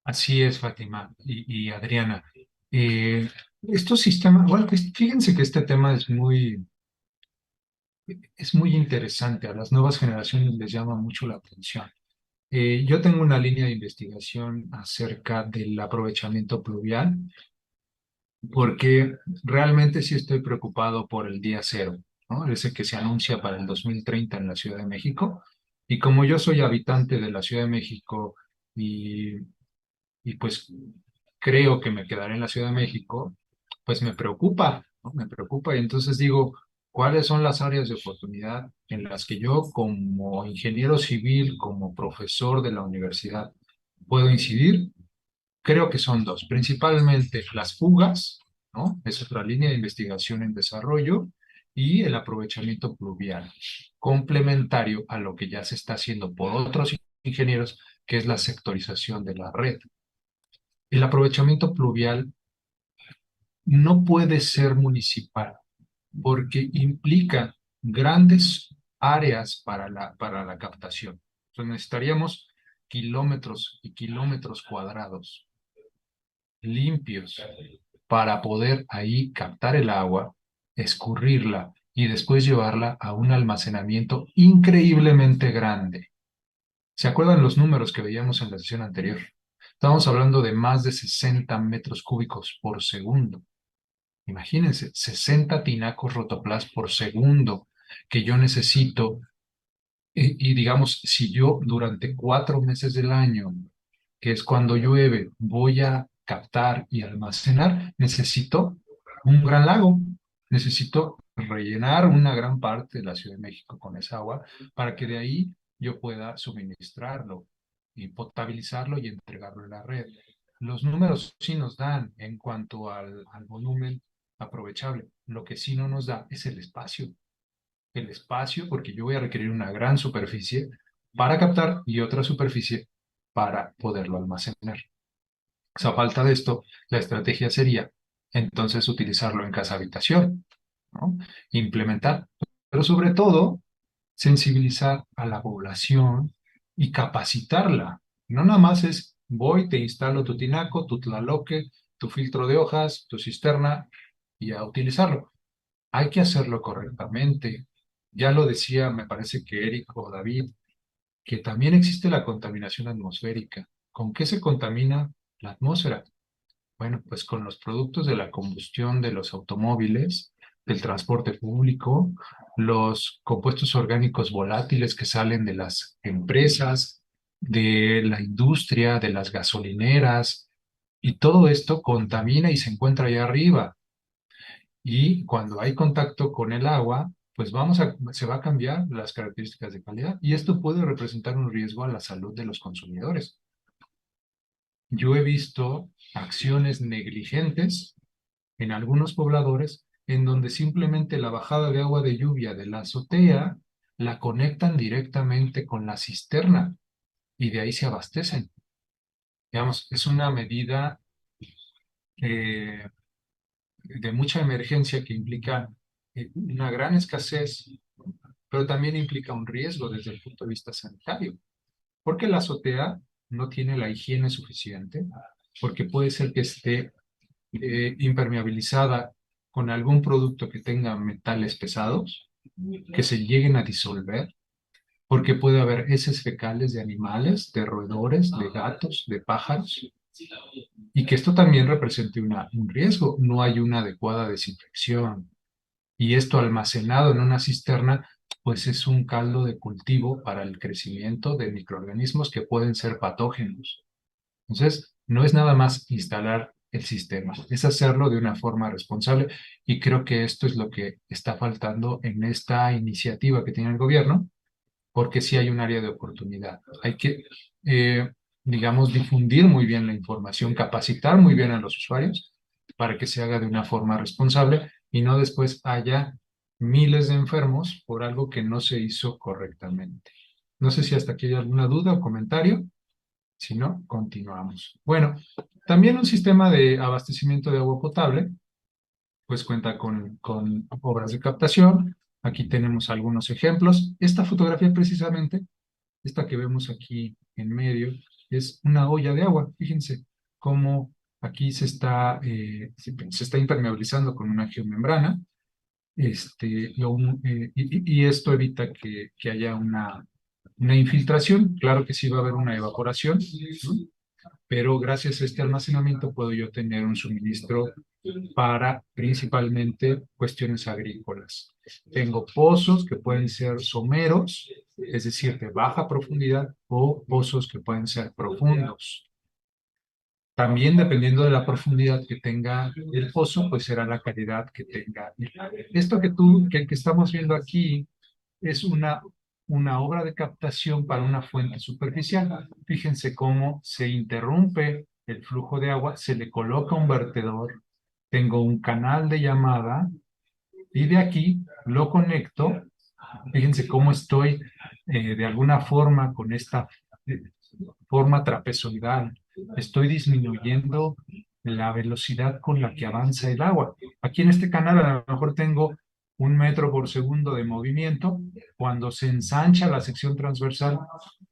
Así es, Fátima y Adriana. Estos sistemas, bueno, pues, fíjense que este tema es muy interesante. A las nuevas generaciones les llama mucho la atención. Yo tengo una línea de investigación acerca del aprovechamiento pluvial, porque realmente sí estoy preocupado por el día cero, ¿no? Ese que se anuncia para el 2030 en la Ciudad de México. Y como yo soy habitante de la Ciudad de México y, y pues creo que me quedaré en la Ciudad de México, pues me preocupa, ¿no? Me preocupa y entonces digo, ¿cuáles son las áreas de oportunidad en las que yo como ingeniero civil, como profesor de la universidad, puedo incidir? Creo que son dos, principalmente las fugas, ¿no? Es otra línea de investigación en desarrollo, y el aprovechamiento pluvial, complementario a lo que ya se está haciendo por otros ingenieros, que es la sectorización de la red. El aprovechamiento pluvial no puede ser municipal porque implica grandes áreas para la captación. Entonces necesitaríamos kilómetros y kilómetros cuadrados limpios para poder ahí captar el agua, escurrirla y después llevarla a un almacenamiento increíblemente grande. ¿Se acuerdan los números que veíamos en la sesión anterior? Estamos hablando de más de 60 metros cúbicos por segundo. Imagínense, 60 tinacos rotoplas por segundo que yo necesito. Y digamos, si yo durante 4 meses del año, que es cuando llueve, voy a captar y almacenar, necesito un gran lago, necesito rellenar una gran parte de la Ciudad de México con esa agua para que de ahí yo pueda suministrarlo y potabilizarlo y entregarlo en la red. Los números sí nos dan en cuanto al volumen aprovechable. Lo que sí no nos da es el espacio, porque yo voy a requerir una gran superficie para captar y otra superficie para poderlo almacenar. O sea, a falta de esto, la estrategia sería entonces utilizarlo en casa habitación, ¿no? Implementar, pero sobre todo sensibilizar a la población y capacitarla. No nada más es voy, te instalo tu tinaco, tu tlaloque, tu filtro de hojas, tu cisterna y a utilizarlo. Hay que hacerlo correctamente. Ya lo decía, me parece que Eric o David, que también existe la contaminación atmosférica. ¿Con qué se contamina la atmósfera? Bueno, pues con los productos de la combustión de los automóviles, del transporte público, los compuestos orgánicos volátiles que salen de las empresas, de la industria, de las gasolineras, y todo esto contamina y se encuentra allá arriba. Y cuando hay contacto con el agua, pues se va a cambiar las características de calidad y esto puede representar un riesgo a la salud de los consumidores. Yo he visto acciones negligentes en algunos pobladores en donde simplemente la bajada de agua de lluvia de la azotea la conectan directamente con la cisterna y de ahí se abastecen. Digamos, es una medida eh, de mucha emergencia que implica una gran escasez, pero también implica un riesgo desde el punto de vista sanitario, porque la azotea no tiene la higiene suficiente, porque puede ser que esté impermeabilizada con algún producto que tenga metales pesados, que se lleguen a disolver, porque puede haber heces fecales de animales, de roedores, de gatos, de pájaros, y que esto también represente un riesgo. No hay una adecuada desinfección, y esto almacenado en una cisterna, pues es un caldo de cultivo para el crecimiento de microorganismos que pueden ser patógenos. Entonces, no es nada más instalar el sistema, es hacerlo de una forma responsable y creo que esto es lo que está faltando en esta iniciativa que tiene el gobierno, porque sí hay un área de oportunidad. Hay que, digamos, difundir muy bien la información, capacitar muy bien a los usuarios para que se haga de una forma responsable y no después haya miles de enfermos por algo que no se hizo correctamente. No sé si hasta aquí hay alguna duda o comentario. Si no, continuamos. Bueno, también un sistema de abastecimiento de agua potable, pues cuenta con obras de captación. Aquí tenemos algunos ejemplos. Esta fotografía precisamente, esta que vemos aquí en medio, es una olla de agua. Fíjense cómo aquí se está impermeabilizando con una geomembrana. Y esto evita que haya una infiltración. Claro que sí va a haber una evaporación, ¿no? Pero gracias a este almacenamiento puedo yo tener un suministro para principalmente cuestiones agrícolas. Tengo pozos que pueden ser someros, es decir, de baja profundidad, o pozos que pueden ser profundos. También dependiendo de la profundidad que tenga el pozo, pues será la calidad que tenga. Esto que estamos viendo aquí es una obra de captación para una fuente superficial. Fíjense cómo se interrumpe el flujo de agua, se le coloca un vertedor, tengo un canal de llamada y de aquí lo conecto. Fíjense cómo estoy de alguna forma con esta forma trapezoidal. Estoy disminuyendo la velocidad con la que avanza el agua. Aquí en este canal a lo mejor tengo 1 metro por segundo de movimiento. Cuando se ensancha la sección transversal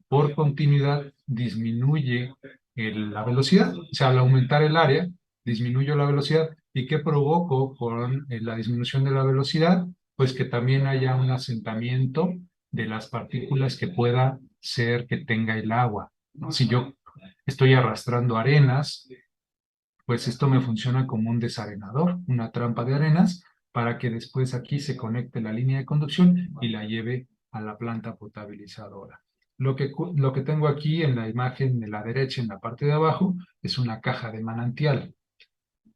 por continuidad, disminuye la velocidad. O sea, al aumentar el área, disminuyo la velocidad. ¿Y qué provoco con la disminución de la velocidad? Pues que también haya un asentamiento de las partículas que pueda ser que tenga el agua. Si yo estoy arrastrando arenas, pues esto me funciona como un desarenador, una trampa de arenas, para que después aquí se conecte la línea de conducción y la lleve a la planta potabilizadora. Lo que tengo aquí en la imagen de la derecha, en la parte de abajo, es una caja de manantial.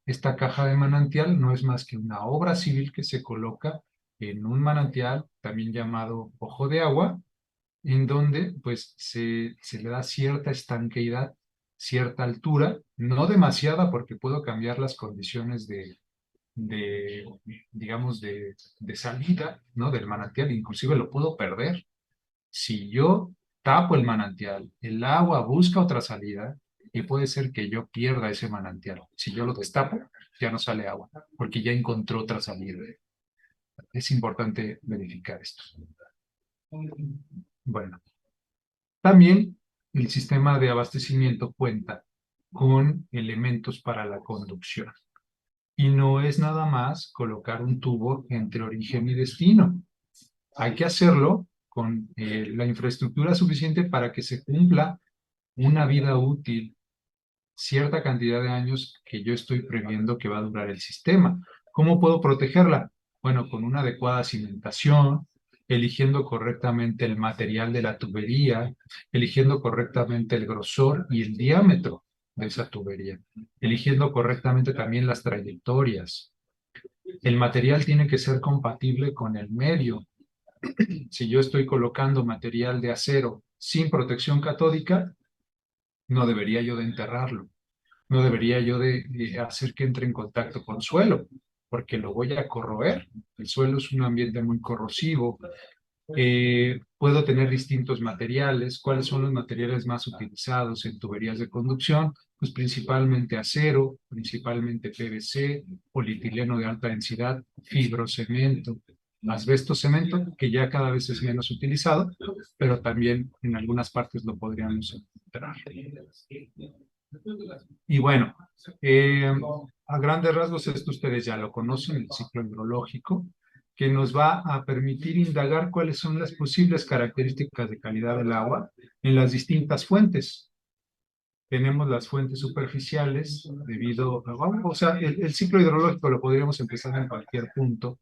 Esta caja de manantial no es más que una obra civil que se coloca en un manantial, también llamado ojo de agua, en donde pues se le da cierta estanqueidad, cierta altura, no demasiada porque puedo cambiar las condiciones de digamos, de salida, ¿no? Del manantial, inclusive lo puedo perder. Si yo tapo el manantial, el agua busca otra salida y puede ser que yo pierda ese manantial. Si yo lo destapo, ya no sale agua, porque ya encontró otra salida. Es importante verificar esto. Bueno, también el sistema de abastecimiento cuenta con elementos para la conducción. Y no es nada más colocar un tubo entre origen y destino. Hay que hacerlo con la infraestructura suficiente para que se cumpla una vida útil, cierta cantidad de años que yo estoy previendo que va a durar el sistema. ¿Cómo puedo protegerla? Bueno, con una adecuada cimentación, eligiendo correctamente el material de la tubería, eligiendo correctamente el grosor y el diámetro de esa tubería, eligiendo correctamente también las trayectorias. El material tiene que ser compatible con el medio. Si yo estoy colocando material de acero sin protección catódica, no debería yo de enterrarlo. No debería yo de hacer que entre en contacto con suelo, porque lo voy a corroer. El suelo es un ambiente muy corrosivo. Puedo tener distintos materiales. ¿Cuáles son los materiales más utilizados en tuberías de conducción? Pues principalmente acero, principalmente PVC, polietileno de alta densidad, fibrocemento, asbesto cemento, que ya cada vez es menos utilizado, pero también en algunas partes lo podríamos encontrar. Y bueno, a grandes rasgos esto ustedes ya lo conocen, el ciclo hidrológico, que nos va a permitir indagar cuáles son las posibles características de calidad del agua en las distintas fuentes. Tenemos las fuentes superficiales debido a, o sea, el ciclo hidrológico lo podríamos empezar en cualquier punto,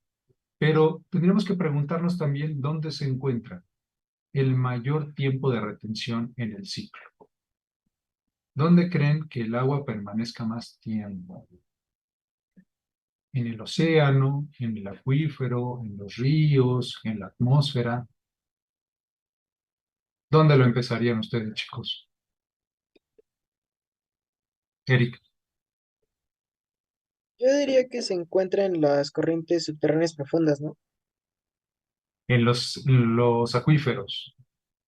pero tendríamos que preguntarnos también dónde se encuentra el mayor tiempo de retención en el ciclo. ¿Dónde creen que el agua permanezca más tiempo? ¿En el océano, en el acuífero, en los ríos, en la atmósfera? ¿Dónde lo empezarían ustedes, chicos? Eric, Yo diría que se encuentra en las corrientes subterráneas profundas, ¿no? en los acuíferos,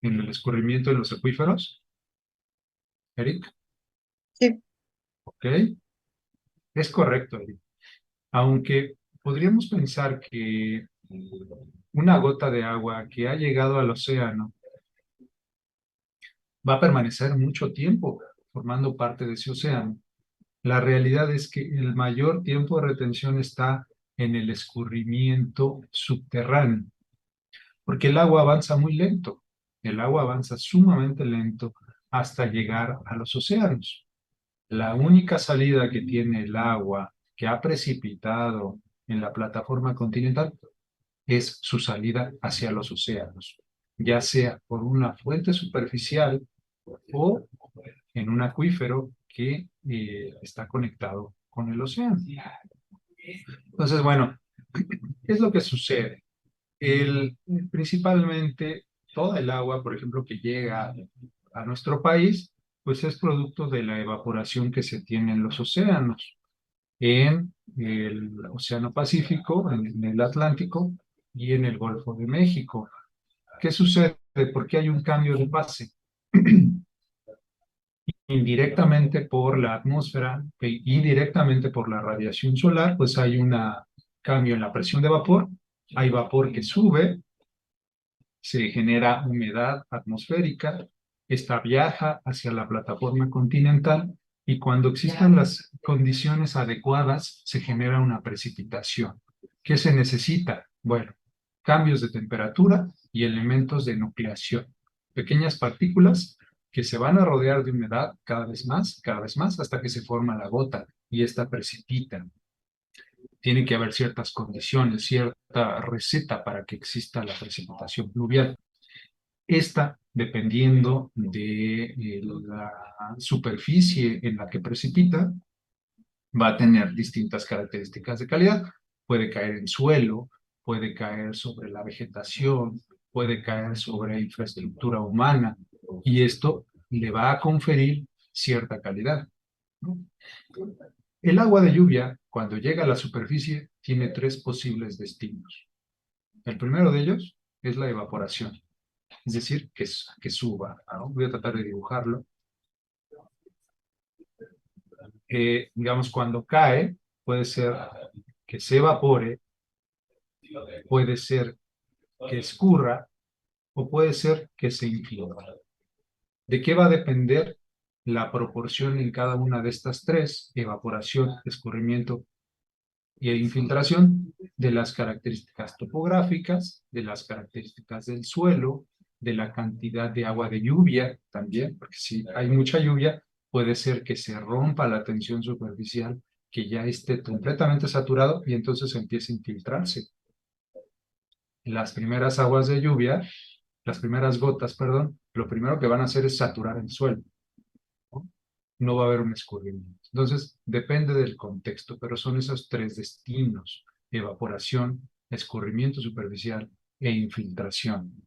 en el escurrimiento de los acuíferos. Eric, Sí, ok, es correcto, Eric. Aunque podríamos pensar que una gota de agua que ha llegado al océano va a permanecer mucho tiempo formando parte de ese océano. La realidad es que el mayor tiempo de retención está en el escurrimiento subterráneo, porque el agua avanza muy lento. El agua avanza sumamente lento hasta llegar a los océanos. La única salida que tiene el agua que ha precipitado en la plataforma continental es su salida hacia los océanos, ya sea por una fuente superficial o en un acuífero que está conectado con el océano. Entonces, bueno, ¿qué es lo que sucede? Principalmente toda el agua, por ejemplo, que llega a nuestro país, pues es producto de la evaporación que se tiene en los océanos, en el Océano Pacífico, en el Atlántico y en el Golfo de México. ¿Qué sucede? Porque hay un cambio de fase. Indirectamente por la atmósfera y directamente por la radiación solar, pues hay un cambio en la presión de vapor, hay vapor que sube, se genera humedad atmosférica, esta viaja hacia la plataforma continental y cuando existan las condiciones adecuadas se genera una precipitación. ¿Qué se necesita? Bueno, cambios de temperatura y elementos de nucleación, pequeñas partículas que se van a rodear de humedad cada vez más, hasta que se forma la gota y esta precipita. Tiene que haber ciertas condiciones, cierta receta para que exista la precipitación pluvial. Esta, dependiendo de la superficie en la que precipita, va a tener distintas características de calidad. Puede caer en suelo, puede caer sobre la vegetación, puede caer sobre infraestructura humana, y esto le va a conferir cierta calidad, ¿no? El agua de lluvia, cuando llega a la superficie, tiene tres posibles destinos. El primero de ellos es la evaporación, es decir, que suba, ¿no? Voy a tratar de dibujarlo. Digamos, cuando cae, puede ser que se evapore, puede ser que escurra o puede ser que se infiltre. ¿De qué va a depender la proporción en cada una de estas tres? Evaporación, escurrimiento y infiltración, de las características topográficas, de las características del suelo, de la cantidad de agua de lluvia también, porque si hay mucha lluvia, puede ser que se rompa la tensión superficial, que ya esté completamente saturado y entonces empiece a infiltrarse. Las primeras aguas de lluvia, las primeras gotas, perdón, lo primero que van a hacer es saturar el suelo, ¿no? No va a haber un escurrimiento. Entonces, depende del contexto, pero son esos tres destinos: evaporación, escurrimiento superficial e infiltración,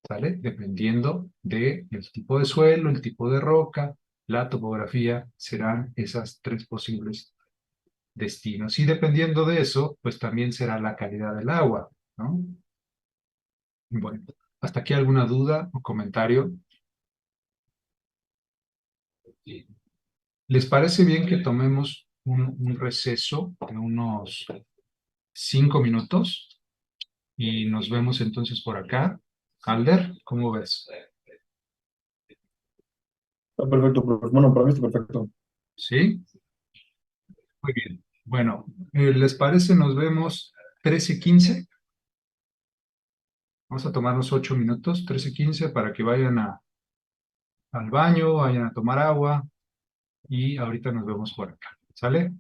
¿sale? Dependiendo del tipo de suelo, el tipo de roca, la topografía, serán esas tres posibles destinos. Y dependiendo de eso, pues también será la calidad del agua, ¿no? Bueno, ¿hasta aquí alguna duda o comentario? ¿Les parece bien que tomemos un receso de unos 5 minutos y nos vemos entonces por acá? Alder, ¿cómo ves? Está perfecto, pues bueno, para mí está perfecto. ¿Sí? Muy bien. Bueno, ¿les parece? Nos vemos 13:15. Vamos a tomarnos 8 minutos, 13:15, para que vayan al baño, vayan a tomar agua y ahorita nos vemos por acá. ¿Sale?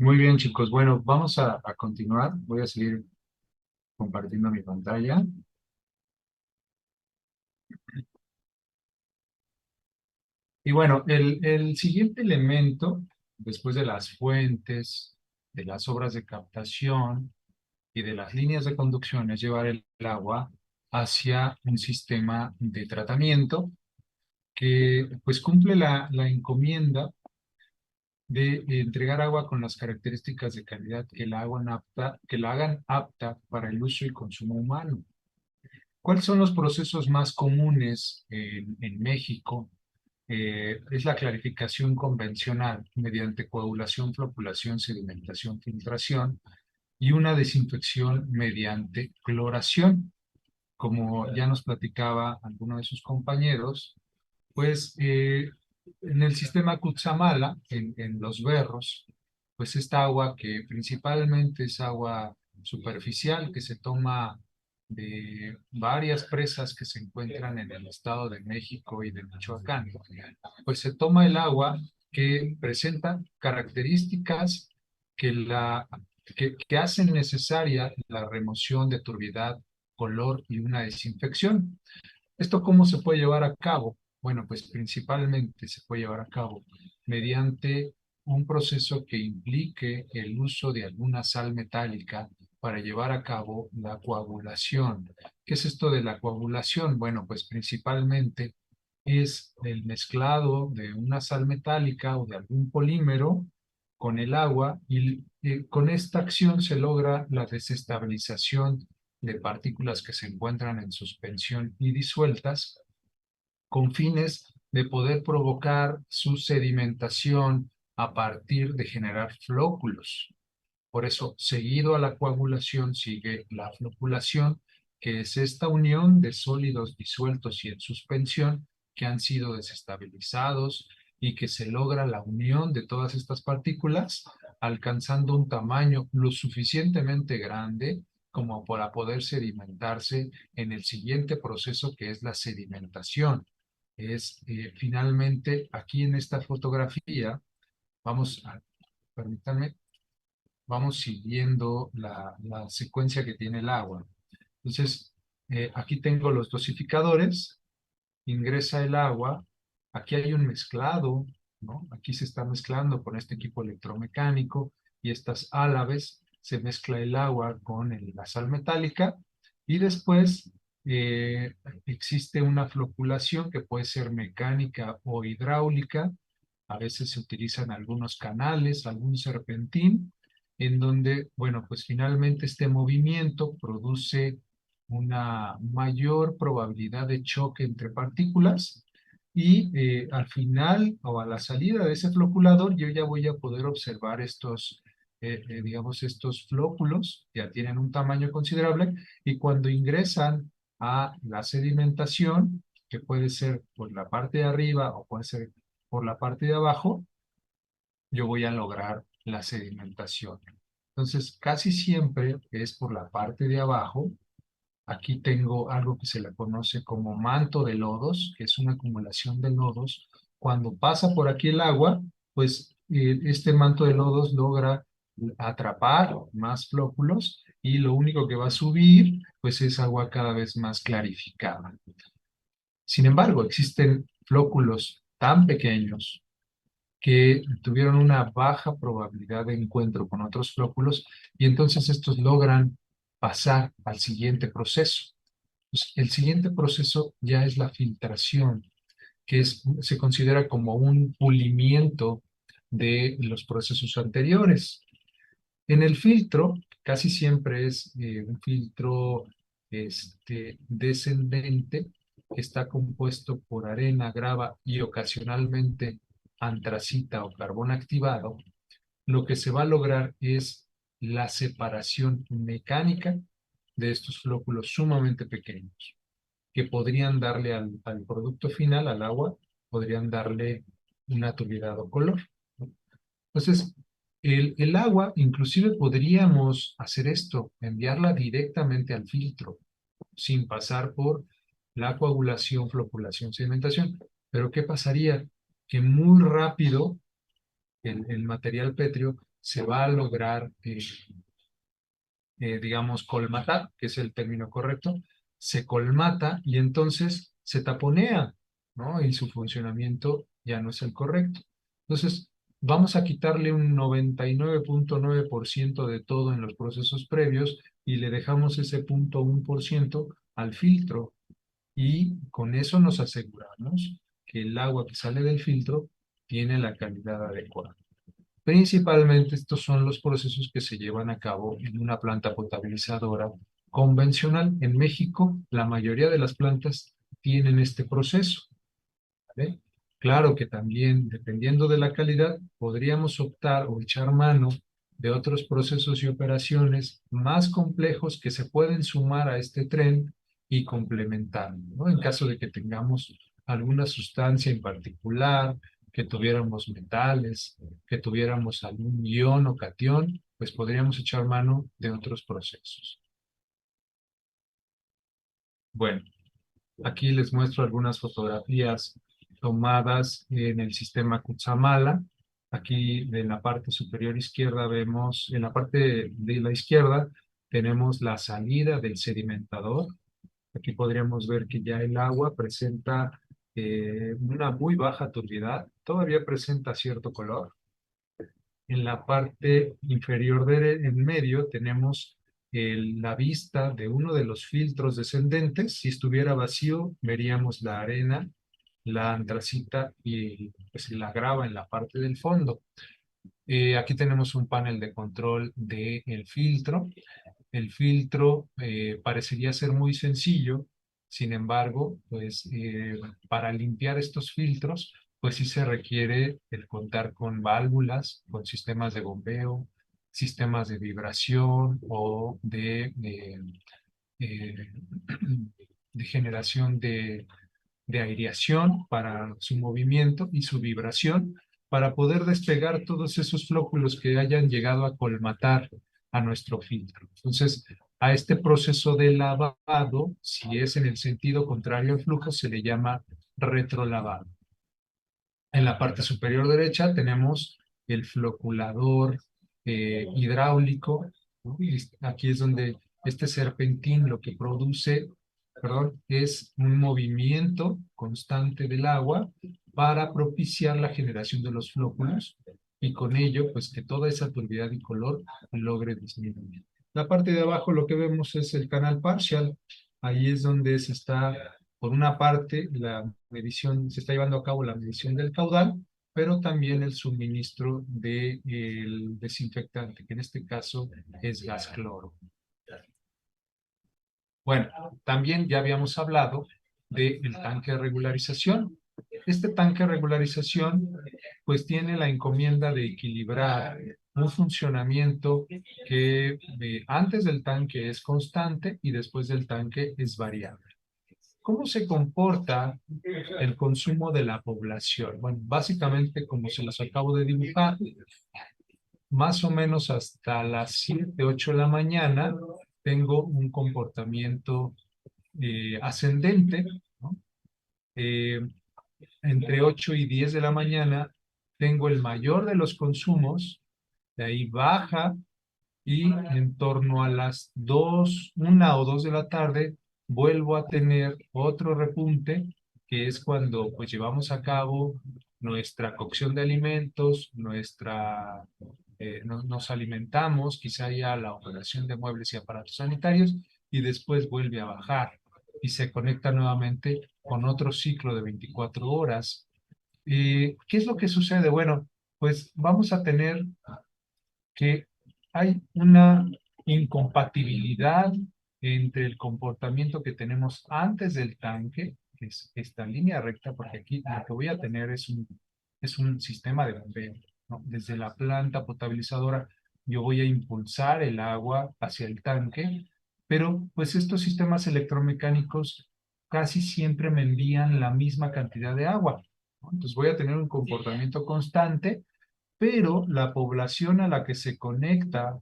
Muy bien, chicos. Bueno, vamos a continuar. Voy a seguir compartiendo mi pantalla. Y bueno, el siguiente elemento, después de las fuentes, de las obras de captación y de las líneas de conducción, es llevar el agua hacia un sistema de tratamiento que pues cumple la encomienda de entregar agua con las características de calidad que la hagan apta para el uso y consumo humano. ¿Cuáles son los procesos más comunes en México? Es la clarificación convencional mediante coagulación, floculación, sedimentación, filtración y una desinfección mediante cloración. Como ya nos platicaba alguno de sus compañeros, pues en el sistema Cutzamala, en Los Berros, pues esta agua que principalmente es agua superficial que se toma de varias presas que se encuentran en el Estado de México y de Michoacán, pues se toma el agua que presenta características que, que hacen necesaria la remoción de turbidez, color y una desinfección. ¿Esto cómo se puede llevar a cabo? Bueno, pues principalmente se puede llevar a cabo mediante un proceso que implique el uso de alguna sal metálica para llevar a cabo la coagulación. ¿Qué es esto de la coagulación? Bueno, pues principalmente es el mezclado de una sal metálica o de algún polímero con el agua y con esta acción se logra la desestabilización de partículas que se encuentran en suspensión y disueltas con fines de poder provocar su sedimentación a partir de generar flóculos. Por eso, seguido a la coagulación, sigue la floculación, que es esta unión de sólidos disueltos y en suspensión que han sido desestabilizados y que se logra la unión de todas estas partículas, alcanzando un tamaño lo suficientemente grande como para poder sedimentarse en el siguiente proceso que es la sedimentación. Es finalmente aquí en esta fotografía, permítanme, vamos siguiendo la secuencia que tiene el agua. Entonces, aquí tengo los dosificadores, ingresa el agua, aquí hay un mezclado, ¿no? Aquí se está mezclando con este equipo electromecánico y estas álaves, se mezcla el agua con la sal metálica y después existe una floculación que puede ser mecánica o hidráulica. A veces se utilizan algunos canales, algún serpentín, en donde, bueno, pues finalmente este movimiento produce una mayor probabilidad de choque entre partículas y al final o a la salida de ese floculador yo ya voy a poder observar estos, digamos, estos flóculos, ya tienen un tamaño considerable y cuando ingresan a la sedimentación, que puede ser por la parte de arriba o puede ser por la parte de abajo, yo voy a lograr la sedimentación. Entonces, casi siempre es por la parte de abajo. Aquí tengo algo que se le conoce como manto de lodos, que es una acumulación de lodos. Cuando pasa por aquí el agua, pues este manto de lodos logra atrapar más flóculos y lo único que va a subir, pues es agua cada vez más clarificada. Sin embargo, existen flóculos tan pequeños que tuvieron una baja probabilidad de encuentro con otros flóculos y entonces estos logran pasar al siguiente proceso. Pues, el siguiente proceso ya es la filtración, que se considera como un pulimiento de los procesos anteriores. En el filtro, casi siempre es un filtro descendente, que está compuesto por arena, grava y ocasionalmente antracita o carbón activado. Lo que se va a lograr es la separación mecánica de estos flóculos sumamente pequeños, que podrían darle al producto final, al agua, podrían darle un aturidado color, ¿no? Entonces, el agua, inclusive podríamos hacer esto, enviarla directamente al filtro, sin pasar por la coagulación, floculación, sedimentación. Pero ¿qué pasaría? Que muy rápido el material pétreo se va a lograr, digamos, colmatar, que es el término correcto, se colmata y entonces se taponea, ¿no? Y su funcionamiento ya no es el correcto. Entonces, vamos a quitarle un 99.9% de todo en los procesos previos y le dejamos ese 0.1% al filtro. Y con eso nos aseguramos que el agua que sale del filtro tiene la calidad adecuada. Principalmente estos son los procesos que se llevan a cabo en una planta potabilizadora convencional. En México, la mayoría de las plantas tienen este proceso, ¿vale? Claro que también, dependiendo de la calidad, podríamos optar o echar mano de otros procesos y operaciones más complejos que se pueden sumar a este tren y complementar, ¿no? En caso de que tengamos alguna sustancia en particular, que tuviéramos metales, que tuviéramos algún ion o catión, pues podríamos echar mano de otros procesos. Bueno, aquí les muestro algunas fotografías tomadas en el sistema Cutzamala. Aquí en la parte superior izquierda vemos, en la parte de la izquierda tenemos la salida del sedimentador. Aquí podríamos ver que ya el agua presenta una muy baja turbidez, todavía presenta cierto color. En la parte inferior en medio tenemos la vista de uno de los filtros descendentes. Si estuviera vacío, veríamos la arena, la antracita y pues, la grava en la parte del fondo. Aquí tenemos un panel de control del filtro. El filtro parecería ser muy sencillo, sin embargo, pues para limpiar estos filtros, pues sí se requiere el contar con válvulas, con sistemas de bombeo, sistemas de vibración o eh, de generación de aireación para su movimiento y su vibración, para poder despegar todos esos flóculos que hayan llegado a colmatar a nuestro filtro. Entonces, a este proceso de lavado, si es en el sentido contrario al flujo, se le llama retrolavado. En la parte superior derecha tenemos el floculador hidráulico, ¿no? Y aquí es donde este serpentín lo que produce, perdón, es un movimiento constante del agua para propiciar la generación de los flóculos y con ello, pues que toda esa turbidez y color logre disminuir. La parte de abajo lo que vemos es el canal parcial. Ahí es donde se está, por una parte, la medición, se está llevando a cabo la medición del caudal, pero también el suministro del desinfectante, que en este caso es gas cloro. Bueno, también ya habíamos hablado del tanque de regularización. Este tanque de regularización pues tiene la encomienda de equilibrar un funcionamiento que antes del tanque es constante y después del tanque es variable. ¿Cómo se comporta el consumo de la población? Bueno, básicamente como se los acabo de dibujar, más o menos hasta las 7, 8 de la mañana tengo un comportamiento ascendente, ¿no? Entre 8 y 10 de la mañana tengo el mayor de los consumos, de ahí baja y en torno a las 2, 1 o 2 de la tarde vuelvo a tener otro repunte, que es cuando pues llevamos a cabo nuestra cocción de alimentos, nos alimentamos, quizá ya la operación de muebles y aparatos sanitarios, y después vuelve a bajar y se conecta nuevamente con otro ciclo de 24 horas. ¿Qué es lo que sucede? Bueno, pues vamos a tener que hay una incompatibilidad entre el comportamiento que tenemos antes del tanque, que es esta línea recta, porque aquí lo que voy a tener es un sistema de bombeo, ¿no? Desde la planta potabilizadora yo voy a impulsar el agua hacia el tanque, pero pues estos sistemas electromecánicos casi siempre me envían la misma cantidad de agua, ¿no? Entonces voy a tener un comportamiento constante, pero la población a la que se conecta,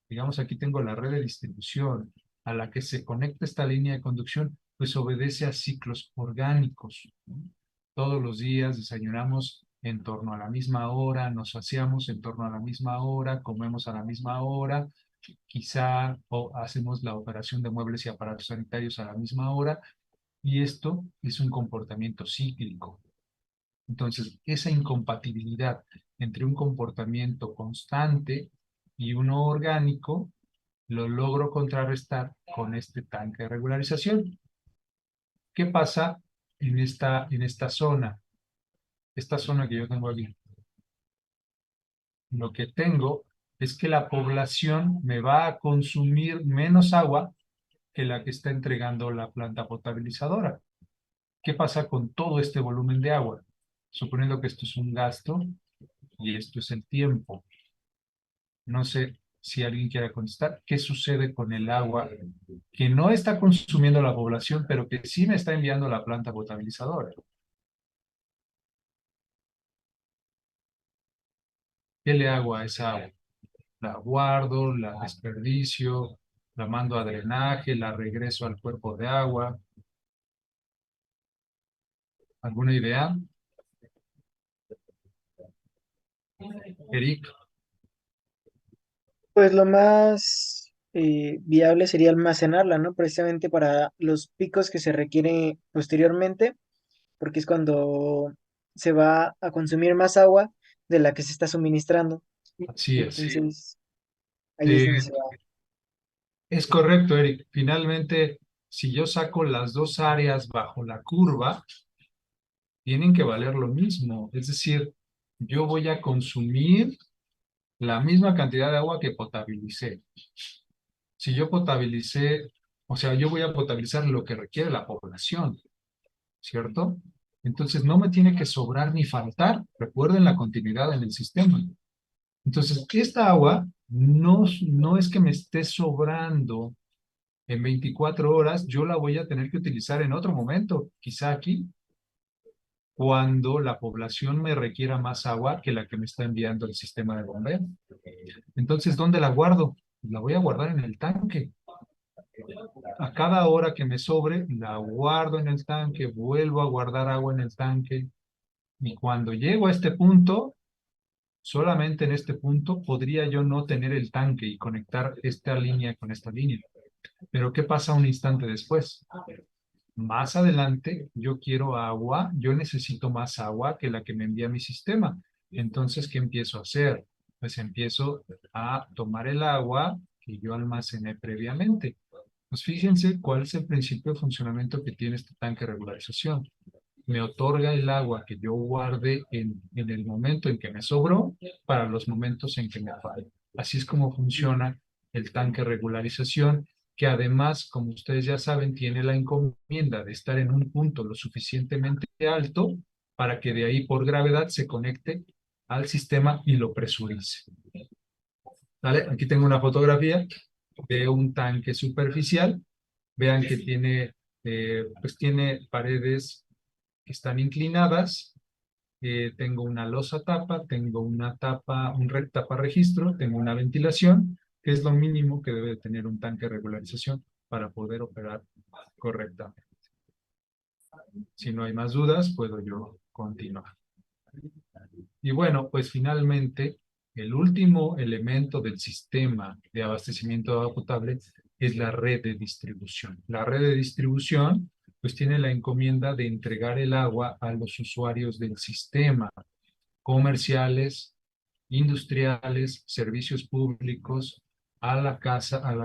digamos aquí tengo la red de distribución, a la que se conecta esta línea de conducción, pues obedece a ciclos orgánicos, ¿no? Todos los días desayunamos en torno a la misma hora, nos saciamos en torno a la misma hora, comemos a la misma hora, quizá hacemos la operación de muebles y aparatos sanitarios a la misma hora, y esto es un comportamiento cíclico. Entonces, esa incompatibilidad entre un comportamiento constante y uno orgánico, lo logro contrarrestar con este tanque de regularización. ¿Qué pasa en esta zona? Esta zona que yo tengo aquí. Lo que tengo es que la población me va a consumir menos agua que la que está entregando la planta potabilizadora. ¿Qué pasa con todo este volumen de agua? Suponiendo que esto es un gasto y esto es el tiempo. No sé si alguien quiera contestar. ¿Qué sucede con el agua que no está consumiendo la población, pero que sí me está enviando la planta potabilizadora? ¿Qué le hago a esa agua? La guardo, la desperdicio, la mando a drenaje, la regreso al cuerpo de agua. ¿Alguna idea? Eric. Pues lo más viable sería almacenarla, ¿no? Precisamente para los picos que se requieren posteriormente, porque es cuando se va a consumir más agua de la que se está suministrando. Así es. Entonces, ahí es donde Eh, se va. es correcto, Eric. Finalmente, si yo saco las dos áreas bajo la curva, tienen que valer lo mismo. Es decir, yo voy a consumir la misma cantidad de agua que potabilicé. Si yo potabilicé, o sea, yo voy a potabilizar lo que requiere la población, ¿cierto? Entonces no me tiene que sobrar ni faltar. Recuerden la continuidad en el sistema. Entonces, esta agua no es que me esté sobrando en 24 horas, yo la voy a tener que utilizar en otro momento, quizá aquí, cuando la población me requiera más agua que la que me está enviando el sistema de bombeo. Entonces, ¿dónde la guardo? La voy a guardar en el tanque. A cada hora que me sobre, la guardo en el tanque, vuelvo a guardar agua en el tanque, y cuando llego a este punto, solamente en este punto podría yo no tener el tanque y conectar esta línea con esta línea. Pero ¿qué pasa un instante después? Más adelante yo quiero agua, yo necesito más agua que la que me envía mi sistema. Entonces, ¿qué empiezo a hacer? Pues empiezo a tomar el agua que yo almacené previamente. Pues fíjense cuál es el principio de funcionamiento que tiene este tanque de regularización. Me otorga el agua que yo guarde en el momento en que me sobró para los momentos en que me falle. Así es como funciona el tanque de regularización, que además, como ustedes ya saben, tiene la encomienda de estar en un punto lo suficientemente alto para que de ahí por gravedad se conecte al sistema y lo presurice. ¿Vale? Aquí tengo una fotografía de un tanque superficial. Vean que tiene, pues tiene paredes que están inclinadas. Tengo una losa tapa, tengo una tapa, tapa registro, tengo una ventilación, que es lo mínimo que debe tener un tanque de regularización para poder operar correctamente. Si no hay más dudas, puedo yo continuar. Y bueno, pues finalmente, el último elemento del sistema de abastecimiento de agua potable es la red de distribución. La red de distribución, pues tiene la encomienda de entregar el agua a los usuarios del sistema, comerciales, industriales, servicios públicos, a las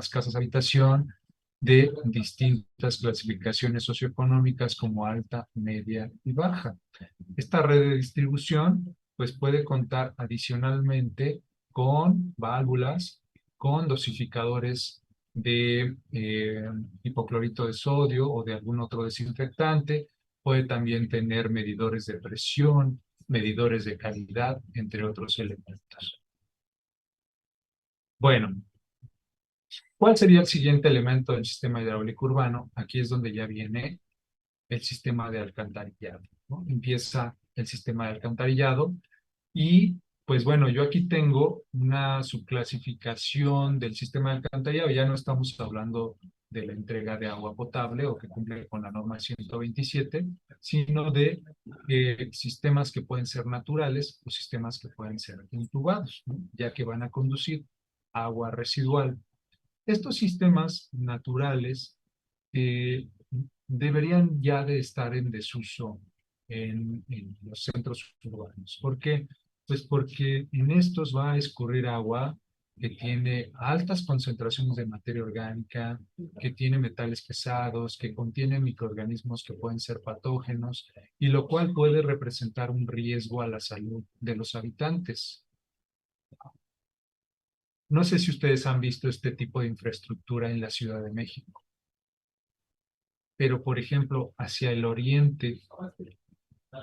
casas habitación de distintas clasificaciones socioeconómicas como alta, media y baja. Esta red de distribución pues puede contar adicionalmente con válvulas, con dosificadores de hipoclorito de sodio o de algún otro desinfectante. Puede también tener medidores de presión, medidores de calidad, entre otros elementos. Bueno, ¿cuál sería el siguiente elemento del sistema hidráulico urbano? Aquí es donde ya viene el sistema de alcantarillado, ¿no? Empieza el sistema de alcantarillado y, pues bueno, yo aquí tengo una subclasificación del sistema de alcantarillado. Ya no estamos hablando de la entrega de agua potable o que cumple con la norma 127, sino de sistemas que pueden ser naturales o sistemas que pueden ser intubados, ¿no? Ya que van a conducir agua residual. Estos sistemas naturales deberían ya de estar en desuso en los centros urbanos. ¿Por qué? Pues porque en estos va a escurrir agua que tiene altas concentraciones de materia orgánica, que tiene metales pesados, que contiene microorganismos que pueden ser patógenos, y lo cual puede representar un riesgo a la salud de los habitantes. No sé si ustedes han visto este tipo de infraestructura en la Ciudad de México, pero por ejemplo, hacia el oriente,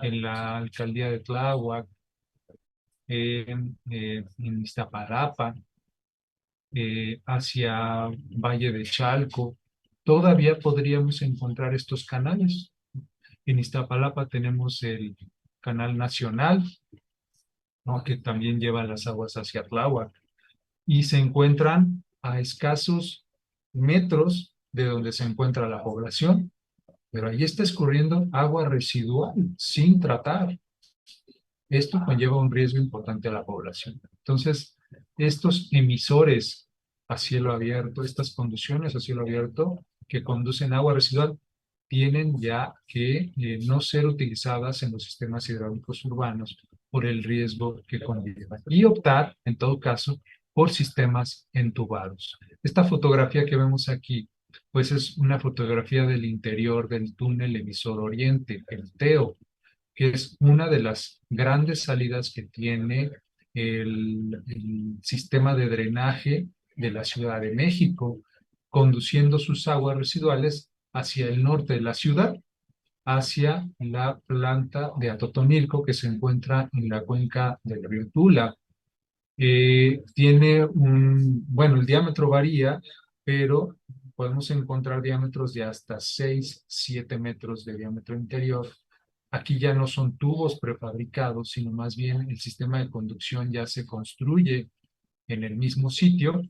en la alcaldía de Tláhuac, en Iztapalapa, hacia Valle de Chalco, todavía podríamos encontrar estos canales. En Iztapalapa tenemos el canal nacional, ¿no?, que también lleva las aguas hacia Tláhuac, y se encuentran a escasos metros de donde se encuentra la población, pero ahí está escurriendo agua residual sin tratar. Esto conlleva un riesgo importante a la población. Entonces, estos emisores a cielo abierto, estas conducciones a cielo abierto que conducen agua residual, tienen ya que no ser utilizadas en los sistemas hidráulicos urbanos por el riesgo que conllevan, y optar, en todo caso, por sistemas entubados. Esta fotografía que vemos aquí, pues es una fotografía del interior del túnel emisor oriente, el TEO, que es una de las grandes salidas que tiene el sistema de drenaje de la Ciudad de México, conduciendo sus aguas residuales hacia el norte de la ciudad, hacia la planta de Atotonilco que se encuentra en la cuenca del río Tula. Tiene bueno, el diámetro varía, pero podemos encontrar diámetros de hasta 6, 7 metros de diámetro interior. Aquí ya no son tubos prefabricados, sino más bien el sistema de conducción ya se construye en el mismo sitio.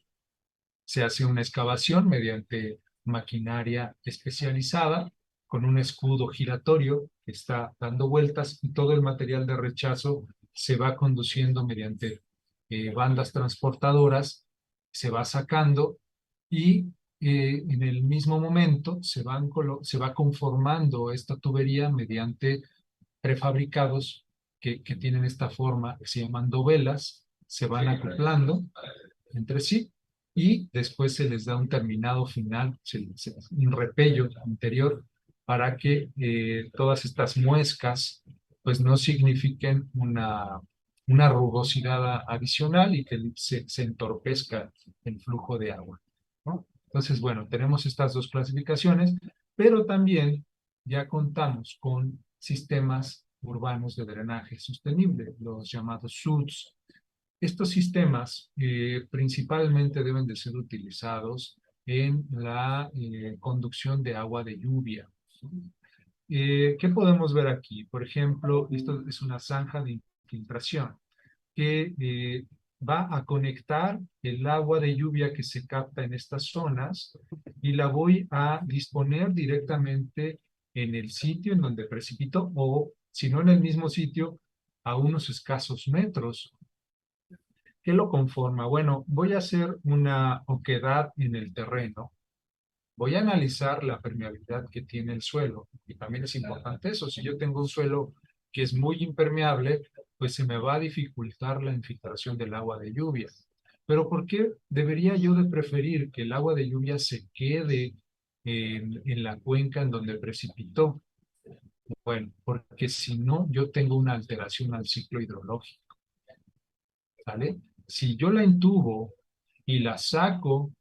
Se hace una excavación mediante maquinaria especializada con un escudo giratorio que está dando vueltas, y todo el material de rechazo se va conduciendo mediante bandas transportadoras, se va sacando, y en el mismo momento se va conformando esta tubería mediante prefabricados que tienen esta forma, que se llaman dovelas, se van acoplando entre sí, y después se les da un terminado final, un repello interior, para que todas estas muescas pues no signifiquen una rugosidad adicional y que se entorpezca el flujo de agua, ¿no? Entonces, bueno, tenemos estas dos clasificaciones, pero también ya contamos con sistemas urbanos de drenaje sostenible, los llamados SUDS. Estos sistemas principalmente deben de ser utilizados en la conducción de agua de lluvia. ¿Qué podemos ver aquí? Por ejemplo, esto es una zanja de infiltración que va a conectar el agua de lluvia que se capta en estas zonas, y la voy a disponer directamente en el sitio en donde precipitó, o si no en el mismo sitio, a unos escasos metros. ¿Qué lo conforma? Bueno, voy a hacer una oquedad en el terreno. Voy a analizar la permeabilidad que tiene el suelo. Y también es importante eso. Si yo tengo un suelo que es muy impermeable, pues se me va a dificultar la infiltración del agua de lluvia. Pero ¿por qué debería yo de preferir que el agua de lluvia se quede en la cuenca en donde precipitó? Bueno, porque si no, yo tengo una alteración al ciclo hidrológico, ¿vale? Si yo la entubo y la saco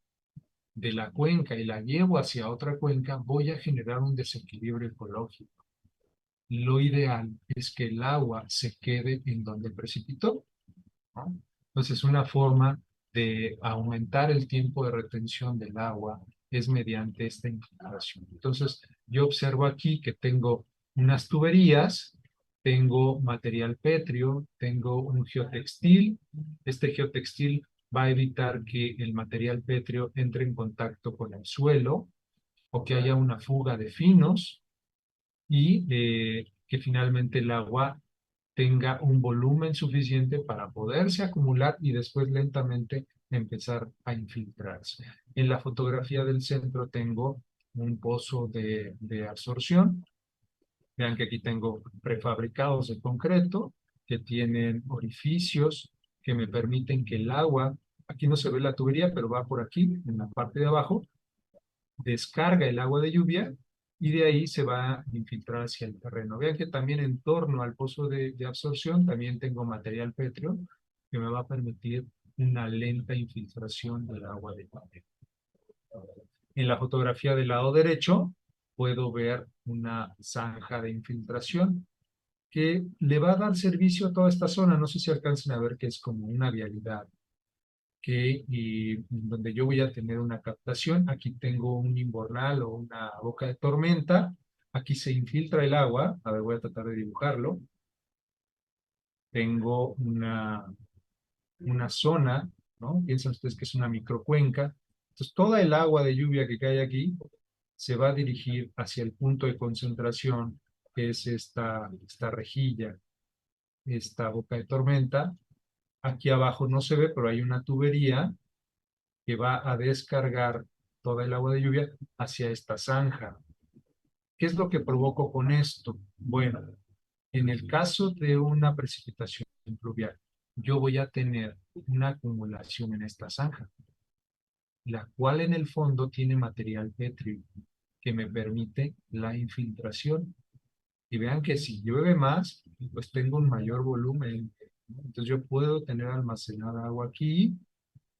de la cuenca y la llevo hacia otra cuenca, voy a generar un desequilibrio ecológico. Lo ideal es que el agua se quede en donde precipitó, ¿no? Entonces, una forma de aumentar el tiempo de retención del agua es mediante esta infiltración. Entonces, yo observo aquí que tengo unas tuberías, tengo material pétreo, tengo un geotextil. Este geotextil va a evitar que el material pétreo entre en contacto con el suelo, o que haya una fuga de finos y que finalmente el agua tenga un volumen suficiente para poderse acumular y después lentamente empezar a infiltrarse. En la fotografía del centro tengo un pozo de absorción. Vean que aquí tengo prefabricados de concreto que tienen orificios que me permiten que el agua, aquí no se ve la tubería, pero va por aquí, en la parte de abajo, descarga el agua de lluvia y de ahí se va a infiltrar hacia el terreno. Vean que también en torno al pozo de absorción también tengo material pétreo que me va a permitir una lenta infiltración del agua de lluvia. En la fotografía del lado derecho puedo ver una zanja de infiltración que le va a dar servicio a toda esta zona. No sé si alcancen a ver que es como una vialidad donde yo voy a tener una captación. Aquí tengo un invernal o una boca de tormenta. Aquí se infiltra el agua. A ver, voy a tratar de dibujarlo. Tengo una zona, ¿no? Piensan ustedes que es una microcuenca. Entonces, toda el agua de lluvia que cae aquí se va a dirigir hacia el punto de concentración, que es esta rejilla, esta boca de tormenta. Aquí abajo no se ve, pero hay una tubería que va a descargar toda el agua de lluvia hacia esta zanja. ¿Qué es lo que provoco con esto? Bueno, en el caso de una precipitación pluvial, yo voy a tener una acumulación en esta zanja, la cual en el fondo tiene material pétreo que me permite la infiltración. Y vean que si llueve más, pues tengo un mayor volumen. Entonces yo puedo tener almacenada agua aquí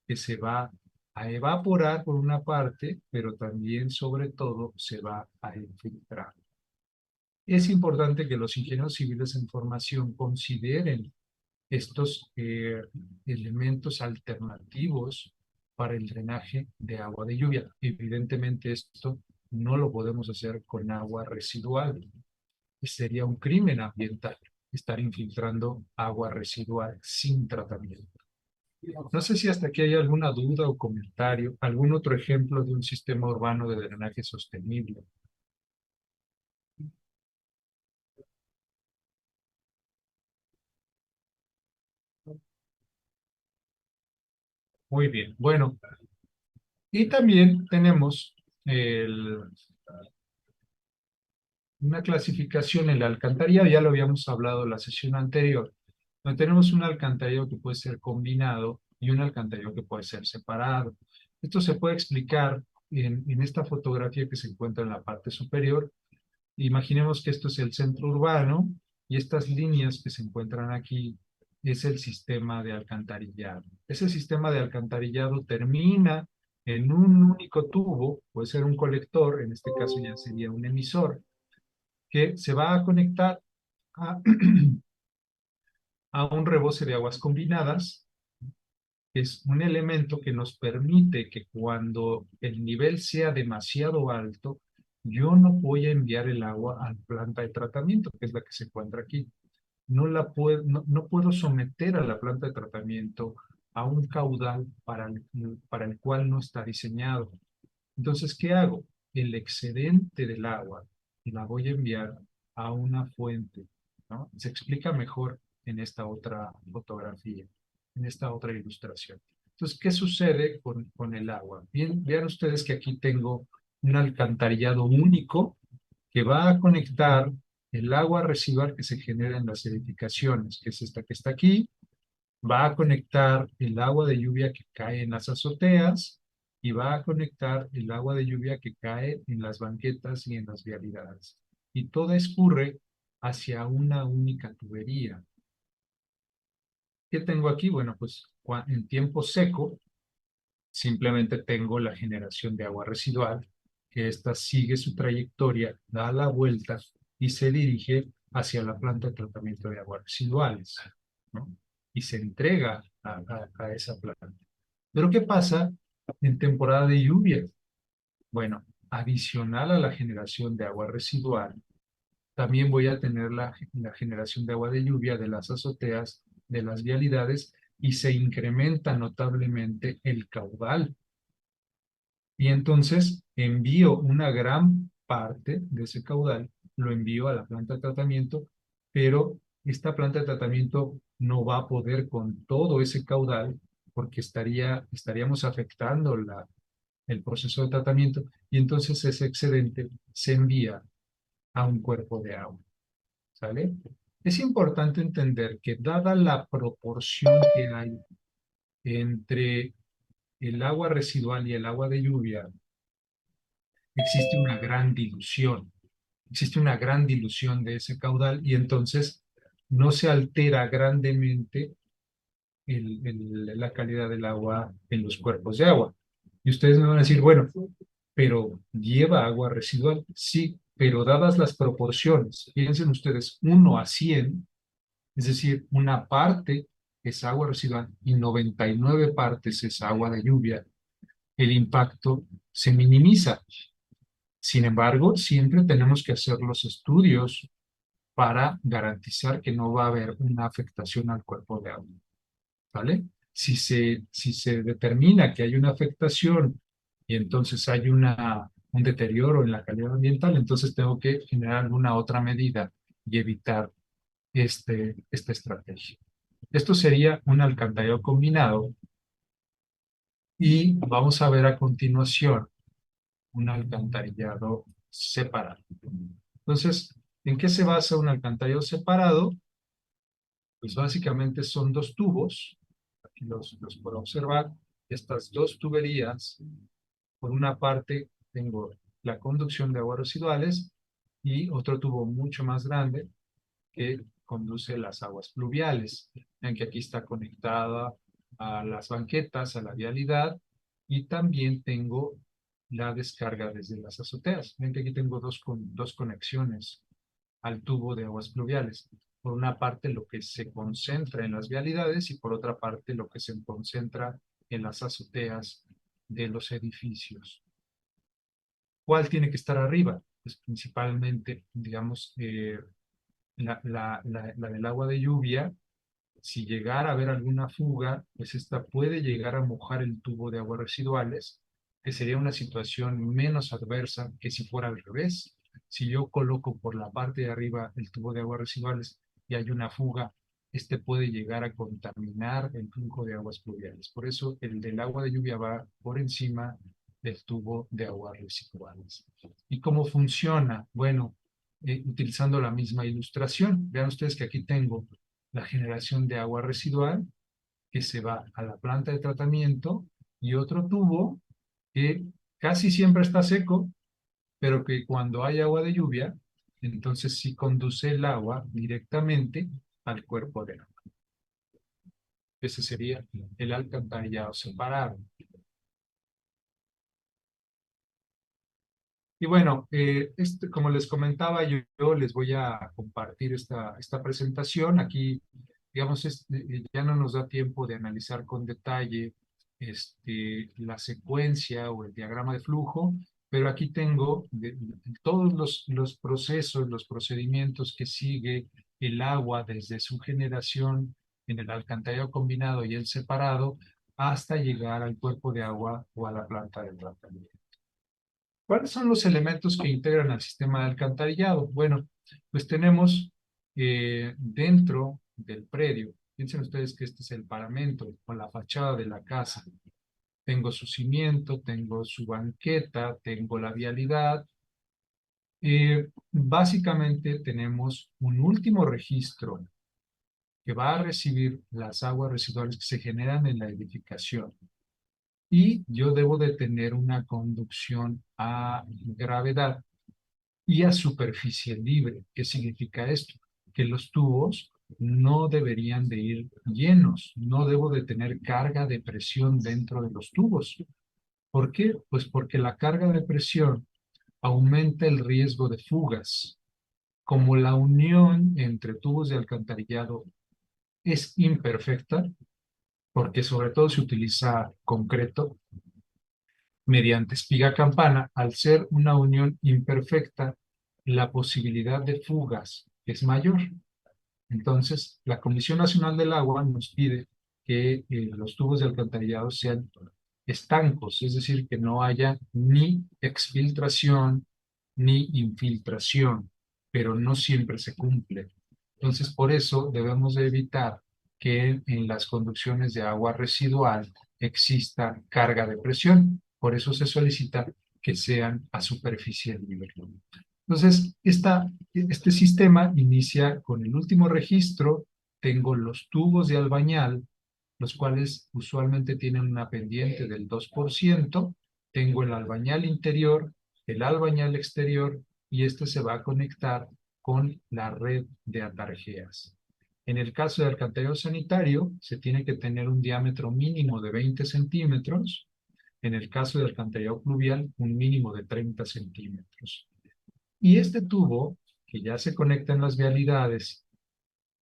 que se va a evaporar por una parte, pero también sobre todo se va a infiltrar. Es importante que los ingenieros civiles en formación consideren estos elementos alternativos para el drenaje de agua de lluvia. Evidentemente esto no lo podemos hacer con agua residual. Sería un crimen ambiental estar infiltrando agua residual sin tratamiento. No sé si hasta aquí hay alguna duda o comentario, algún otro ejemplo de un sistema urbano de drenaje sostenible. Muy bien, bueno, y también tenemos una clasificación en el alcantarillado, ya lo habíamos hablado en la sesión anterior, donde tenemos un alcantarillado que puede ser combinado y un alcantarillado que puede ser separado. Esto se puede explicar en esta fotografía que se encuentra en la parte superior. Imaginemos que esto es el centro urbano y estas líneas que se encuentran aquí es el sistema de alcantarillado. Ese sistema de alcantarillado termina en un único tubo, puede ser un colector, en este caso ya sería un emisor, que se va a conectar a, a un rebose de aguas combinadas. Es un elemento que nos permite que cuando el nivel sea demasiado alto, yo no voy a enviar el agua a la planta de tratamiento, que es la que se encuentra aquí. No puedo someter a la planta de tratamiento a un caudal para el cual no está diseñado. Entonces, ¿qué hago? El excedente del agua la voy a enviar a una fuente, ¿no? Se explica mejor en esta otra fotografía, en esta otra ilustración. Entonces, ¿qué sucede con el agua? Bien, vean ustedes que aquí tengo un alcantarillado único que va a conectar el agua residual que se genera en las edificaciones, que es esta que está aquí, va a conectar el agua de lluvia que cae en las azoteas y va a conectar el agua de lluvia que cae en las banquetas y en las vialidades. Y todo escurre hacia una única tubería. ¿Qué tengo aquí? Bueno, pues en tiempo seco simplemente tengo la generación de agua residual, que ésta sigue su trayectoria, da la vuelta y se dirige hacia la planta de tratamiento de aguas residuales, ¿no? Y se entrega a esa planta. Pero ¿qué pasa en temporada de lluvia? Bueno, adicional a la generación de agua residual, también voy a tener la generación de agua de lluvia de las azoteas, de las vialidades, y se incrementa notablemente el caudal. Y entonces envío una gran parte de ese caudal, lo envío a la planta de tratamiento, pero esta planta de tratamiento no va a poder con todo ese caudal porque estaríamos afectando el proceso de tratamiento y entonces ese excedente se envía a un cuerpo de agua. ¿Sale? Es importante entender que dada la proporción que hay entre el agua residual y el agua de lluvia, existe una gran dilución. Existe una gran dilución de ese caudal y entonces no se altera grandemente la calidad del agua en los cuerpos de agua. Y ustedes me van a decir, bueno, pero ¿lleva agua residual? Sí, pero dadas las proporciones, piensen ustedes 1 a 100, es decir, una parte es agua residual y 99 partes es agua de lluvia, el impacto se minimiza. Sin embargo, siempre tenemos que hacer los estudios para garantizar que no va a haber una afectación al cuerpo de agua. ¿Vale? Si se determina que hay una afectación y entonces hay un deterioro en la calidad ambiental, entonces tengo que generar alguna otra medida y evitar esta estrategia. Esto sería un alcantarillado combinado y vamos a ver a continuación un alcantarillado separado. Entonces, ¿en qué se basa un alcantarillado separado? Pues básicamente son 2 tubos, aquí los puedo observar, estas 2 tuberías, por una parte tengo la conducción de aguas residuales y otro tubo mucho más grande que conduce las aguas pluviales. Ven que aquí está conectada a las banquetas, a la vialidad, y también tengo la descarga desde las azoteas. Ven que aquí tengo dos conexiones al tubo de aguas pluviales. Por una parte lo que se concentra en las vialidades y por otra parte lo que se concentra en las azoteas de los edificios. ¿Cuál tiene que estar arriba? Pues principalmente, digamos, la del agua de lluvia. Si llegara a haber alguna fuga, pues esta puede llegar a mojar el tubo de aguas residuales, que sería una situación menos adversa que si fuera al revés. Si yo coloco por la parte de arriba el tubo de aguas residuales y hay una fuga, este puede llegar a contaminar el flujo de aguas pluviales. Por eso el del agua de lluvia va por encima del tubo de aguas residuales. ¿Y cómo funciona? Bueno, utilizando la misma ilustración. Vean ustedes que aquí tengo la generación de agua residual que se va a la planta de tratamiento y otro tubo que casi siempre está seco, pero que cuando hay agua de lluvia, entonces sí conduce el agua directamente al cuerpo de agua. Ese sería el alcantarillado separado. Y bueno, como les comentaba, yo les voy a compartir esta presentación. Aquí, digamos, ya no nos da tiempo de analizar con detalle la secuencia o el diagrama de flujo, pero aquí tengo todos los procesos, los procedimientos que sigue el agua desde su generación en el alcantarillado combinado y el separado hasta llegar al cuerpo de agua o a la planta de tratamiento. ¿Cuáles son los elementos que integran al sistema de alcantarillado? Bueno, pues tenemos dentro del predio, piensen ustedes que este es el paramento o la fachada de la casa. Tengo su cimiento, tengo su banqueta, tengo la vialidad. Básicamente tenemos un último registro que va a recibir las aguas residuales que se generan en la edificación. Y yo debo de tener una conducción a gravedad y a superficie libre. ¿Qué significa esto? Que los tubos no deberían de ir llenos, no debo de tener carga de presión dentro de los tubos. ¿Por qué? Pues porque la carga de presión aumenta el riesgo de fugas. Como la unión entre tubos de alcantarillado es imperfecta, porque sobre todo se utiliza concreto, mediante espiga campana, al ser una unión imperfecta, la posibilidad de fugas es mayor. Entonces, la Comisión Nacional del Agua nos pide que los tubos de alcantarillado sean estancos, es decir, que no haya ni exfiltración ni infiltración, pero no siempre se cumple. Entonces, por eso debemos de evitar que en las conducciones de agua residual exista carga de presión. Por eso se solicita que sean a superficie libre. Entonces, este sistema inicia con el último registro. Tengo los tubos de albañal, los cuales usualmente tienen una pendiente del 2%. Tengo el albañal interior, el albañal exterior, y este se va a conectar con la red de atarjeas. En el caso de alcantarillado sanitario, se tiene que tener un diámetro mínimo de 20 centímetros. En el caso de alcantarillado pluvial, un mínimo de 30 centímetros. Y este tubo, que ya se conecta en las vialidades,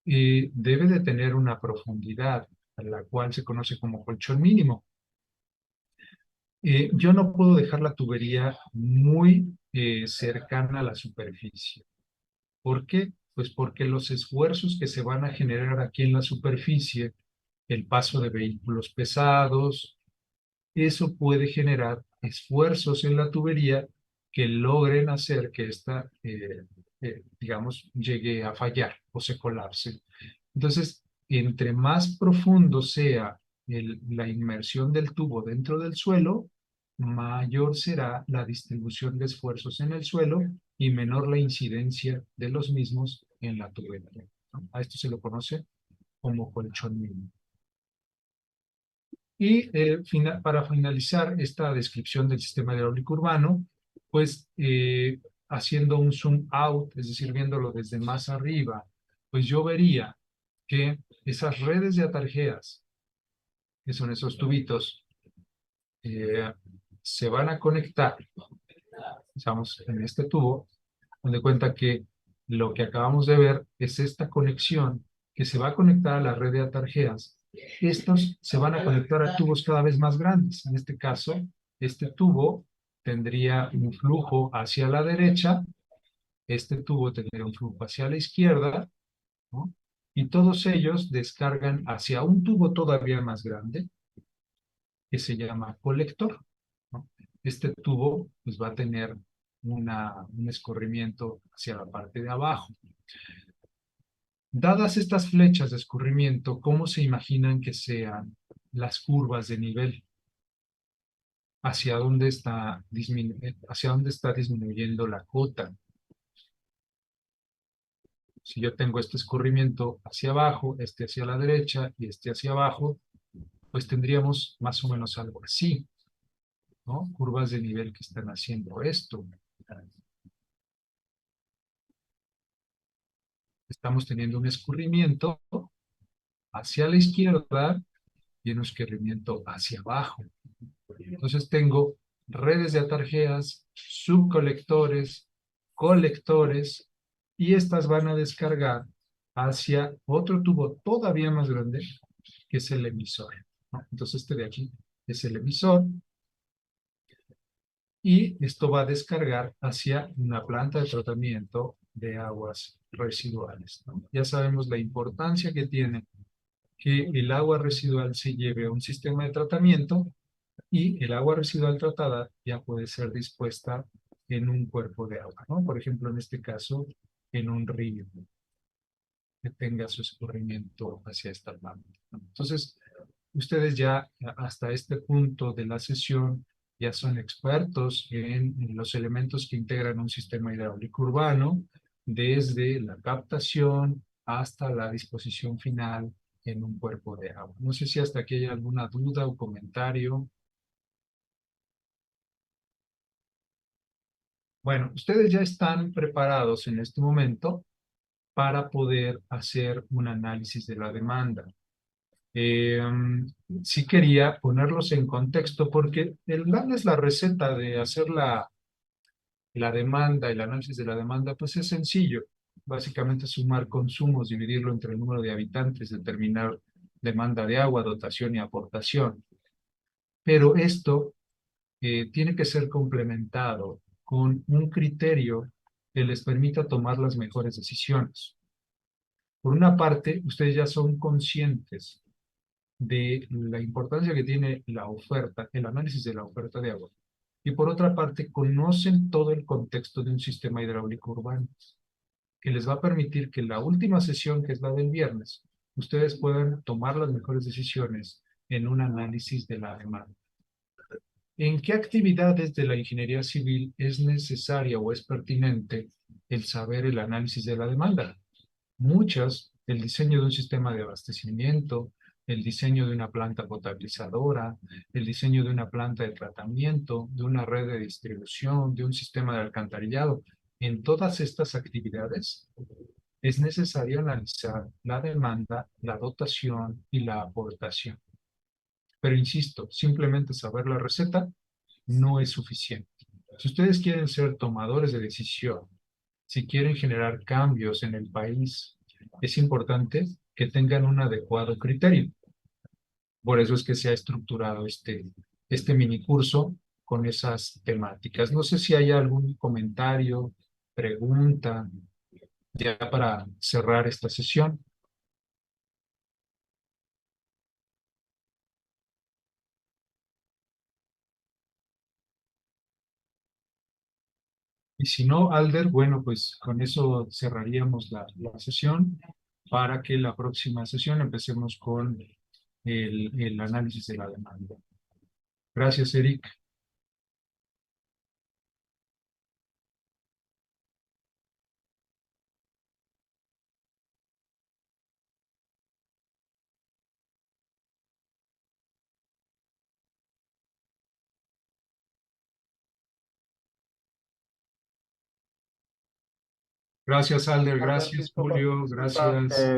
debe de tener una profundidad, a la cual se conoce como colchón mínimo. Yo no puedo dejar la tubería muy cercana a la superficie. ¿Por qué? Pues porque los esfuerzos que se van a generar aquí en la superficie, el paso de vehículos pesados, eso puede generar esfuerzos en la tubería que logren hacer que esta, digamos, llegue a fallar o se colapse. Entonces, entre más profundo sea la inmersión del tubo dentro del suelo, mayor será la distribución de esfuerzos en el suelo y menor la incidencia de los mismos en la tubería, ¿no? A esto se lo conoce como colchón mínimo. Y para finalizar esta descripción del sistema hidráulico urbano, pues haciendo un zoom out, es decir, viéndolo desde más arriba, pues yo vería que esas redes de atarjeas, que son esos tubitos, se van a conectar, estamos en este tubo, donde cuenta que lo que acabamos de ver es esta conexión que se va a conectar a la red de atarjeas. Estos se van a conectar a tubos cada vez más grandes. En este caso, este tubo tendría un flujo hacia la derecha, este tubo tendría un flujo hacia la izquierda, ¿no? Y todos ellos descargan hacia un tubo todavía más grande, que se llama colector, ¿no? Este tubo pues, va a tener un escurrimiento hacia la parte de abajo. Dadas estas flechas de escurrimiento, ¿cómo se imaginan que sean las curvas de nivel? ¿Hacia dónde está disminuyendo la cota? Si yo tengo este escurrimiento hacia abajo, este hacia la derecha y este hacia abajo, pues tendríamos más o menos algo así, ¿no? Curvas de nivel que están haciendo esto. Estamos teniendo un escurrimiento hacia la izquierda y un escurrimiento hacia abajo. Entonces tengo redes de atarjeas, subcolectores, colectores, y estas van a descargar hacia otro tubo todavía más grande, que es el emisor, ¿no? Entonces este de aquí es el emisor, y esto va a descargar hacia una planta de tratamiento de aguas residuales, ¿no? Ya sabemos la importancia que tiene que el agua residual se lleve a un sistema de tratamiento, y el agua residual tratada ya puede ser dispuesta en un cuerpo de agua, ¿no? Por ejemplo, en este caso, en un río que tenga su escurrimiento hacia esta planta, ¿no? Entonces, ustedes ya hasta este punto de la sesión ya son expertos en los elementos que integran un sistema hidráulico urbano, desde la captación hasta la disposición final en un cuerpo de agua. No sé si hasta aquí hay alguna duda o comentario. Bueno, ustedes ya están preparados en este momento para poder hacer un análisis de la demanda. Eh, sí quería ponerlos en contexto porque el darles la receta de hacer la demanda, el análisis de la demanda, pues es sencillo. Básicamente sumar consumos, dividirlo entre el número de habitantes, determinar demanda de agua, dotación y aportación. Pero esto tiene que ser complementado con un criterio que les permita tomar las mejores decisiones. Por una parte, ustedes ya son conscientes de la importancia que tiene la oferta, el análisis de la oferta de agua. Y por otra parte, conocen todo el contexto de un sistema hidráulico urbano, que les va a permitir que la última sesión, que es la del viernes, ustedes puedan tomar las mejores decisiones en un análisis de la demanda. ¿En qué actividades de la ingeniería civil es necesaria o es pertinente el saber el análisis de la demanda? Muchas, el diseño de un sistema de abastecimiento, el diseño de una planta potabilizadora, el diseño de una planta de tratamiento, de una red de distribución, de un sistema de alcantarillado. En todas estas actividades es necesario analizar la demanda, la dotación y la aportación. Pero insisto, simplemente saber la receta no es suficiente. Si ustedes quieren ser tomadores de decisión, si quieren generar cambios en el país, es importante que tengan un adecuado criterio. Por eso es que se ha estructurado este mini curso con esas temáticas. No sé si hay algún comentario, pregunta, ya para cerrar esta sesión. Y si no, Alder, bueno, pues con eso cerraríamos la sesión para que la próxima sesión empecemos con el análisis de la demanda. Gracias, Eric. Gracias, Alder. Gracias, Julio. Gracias.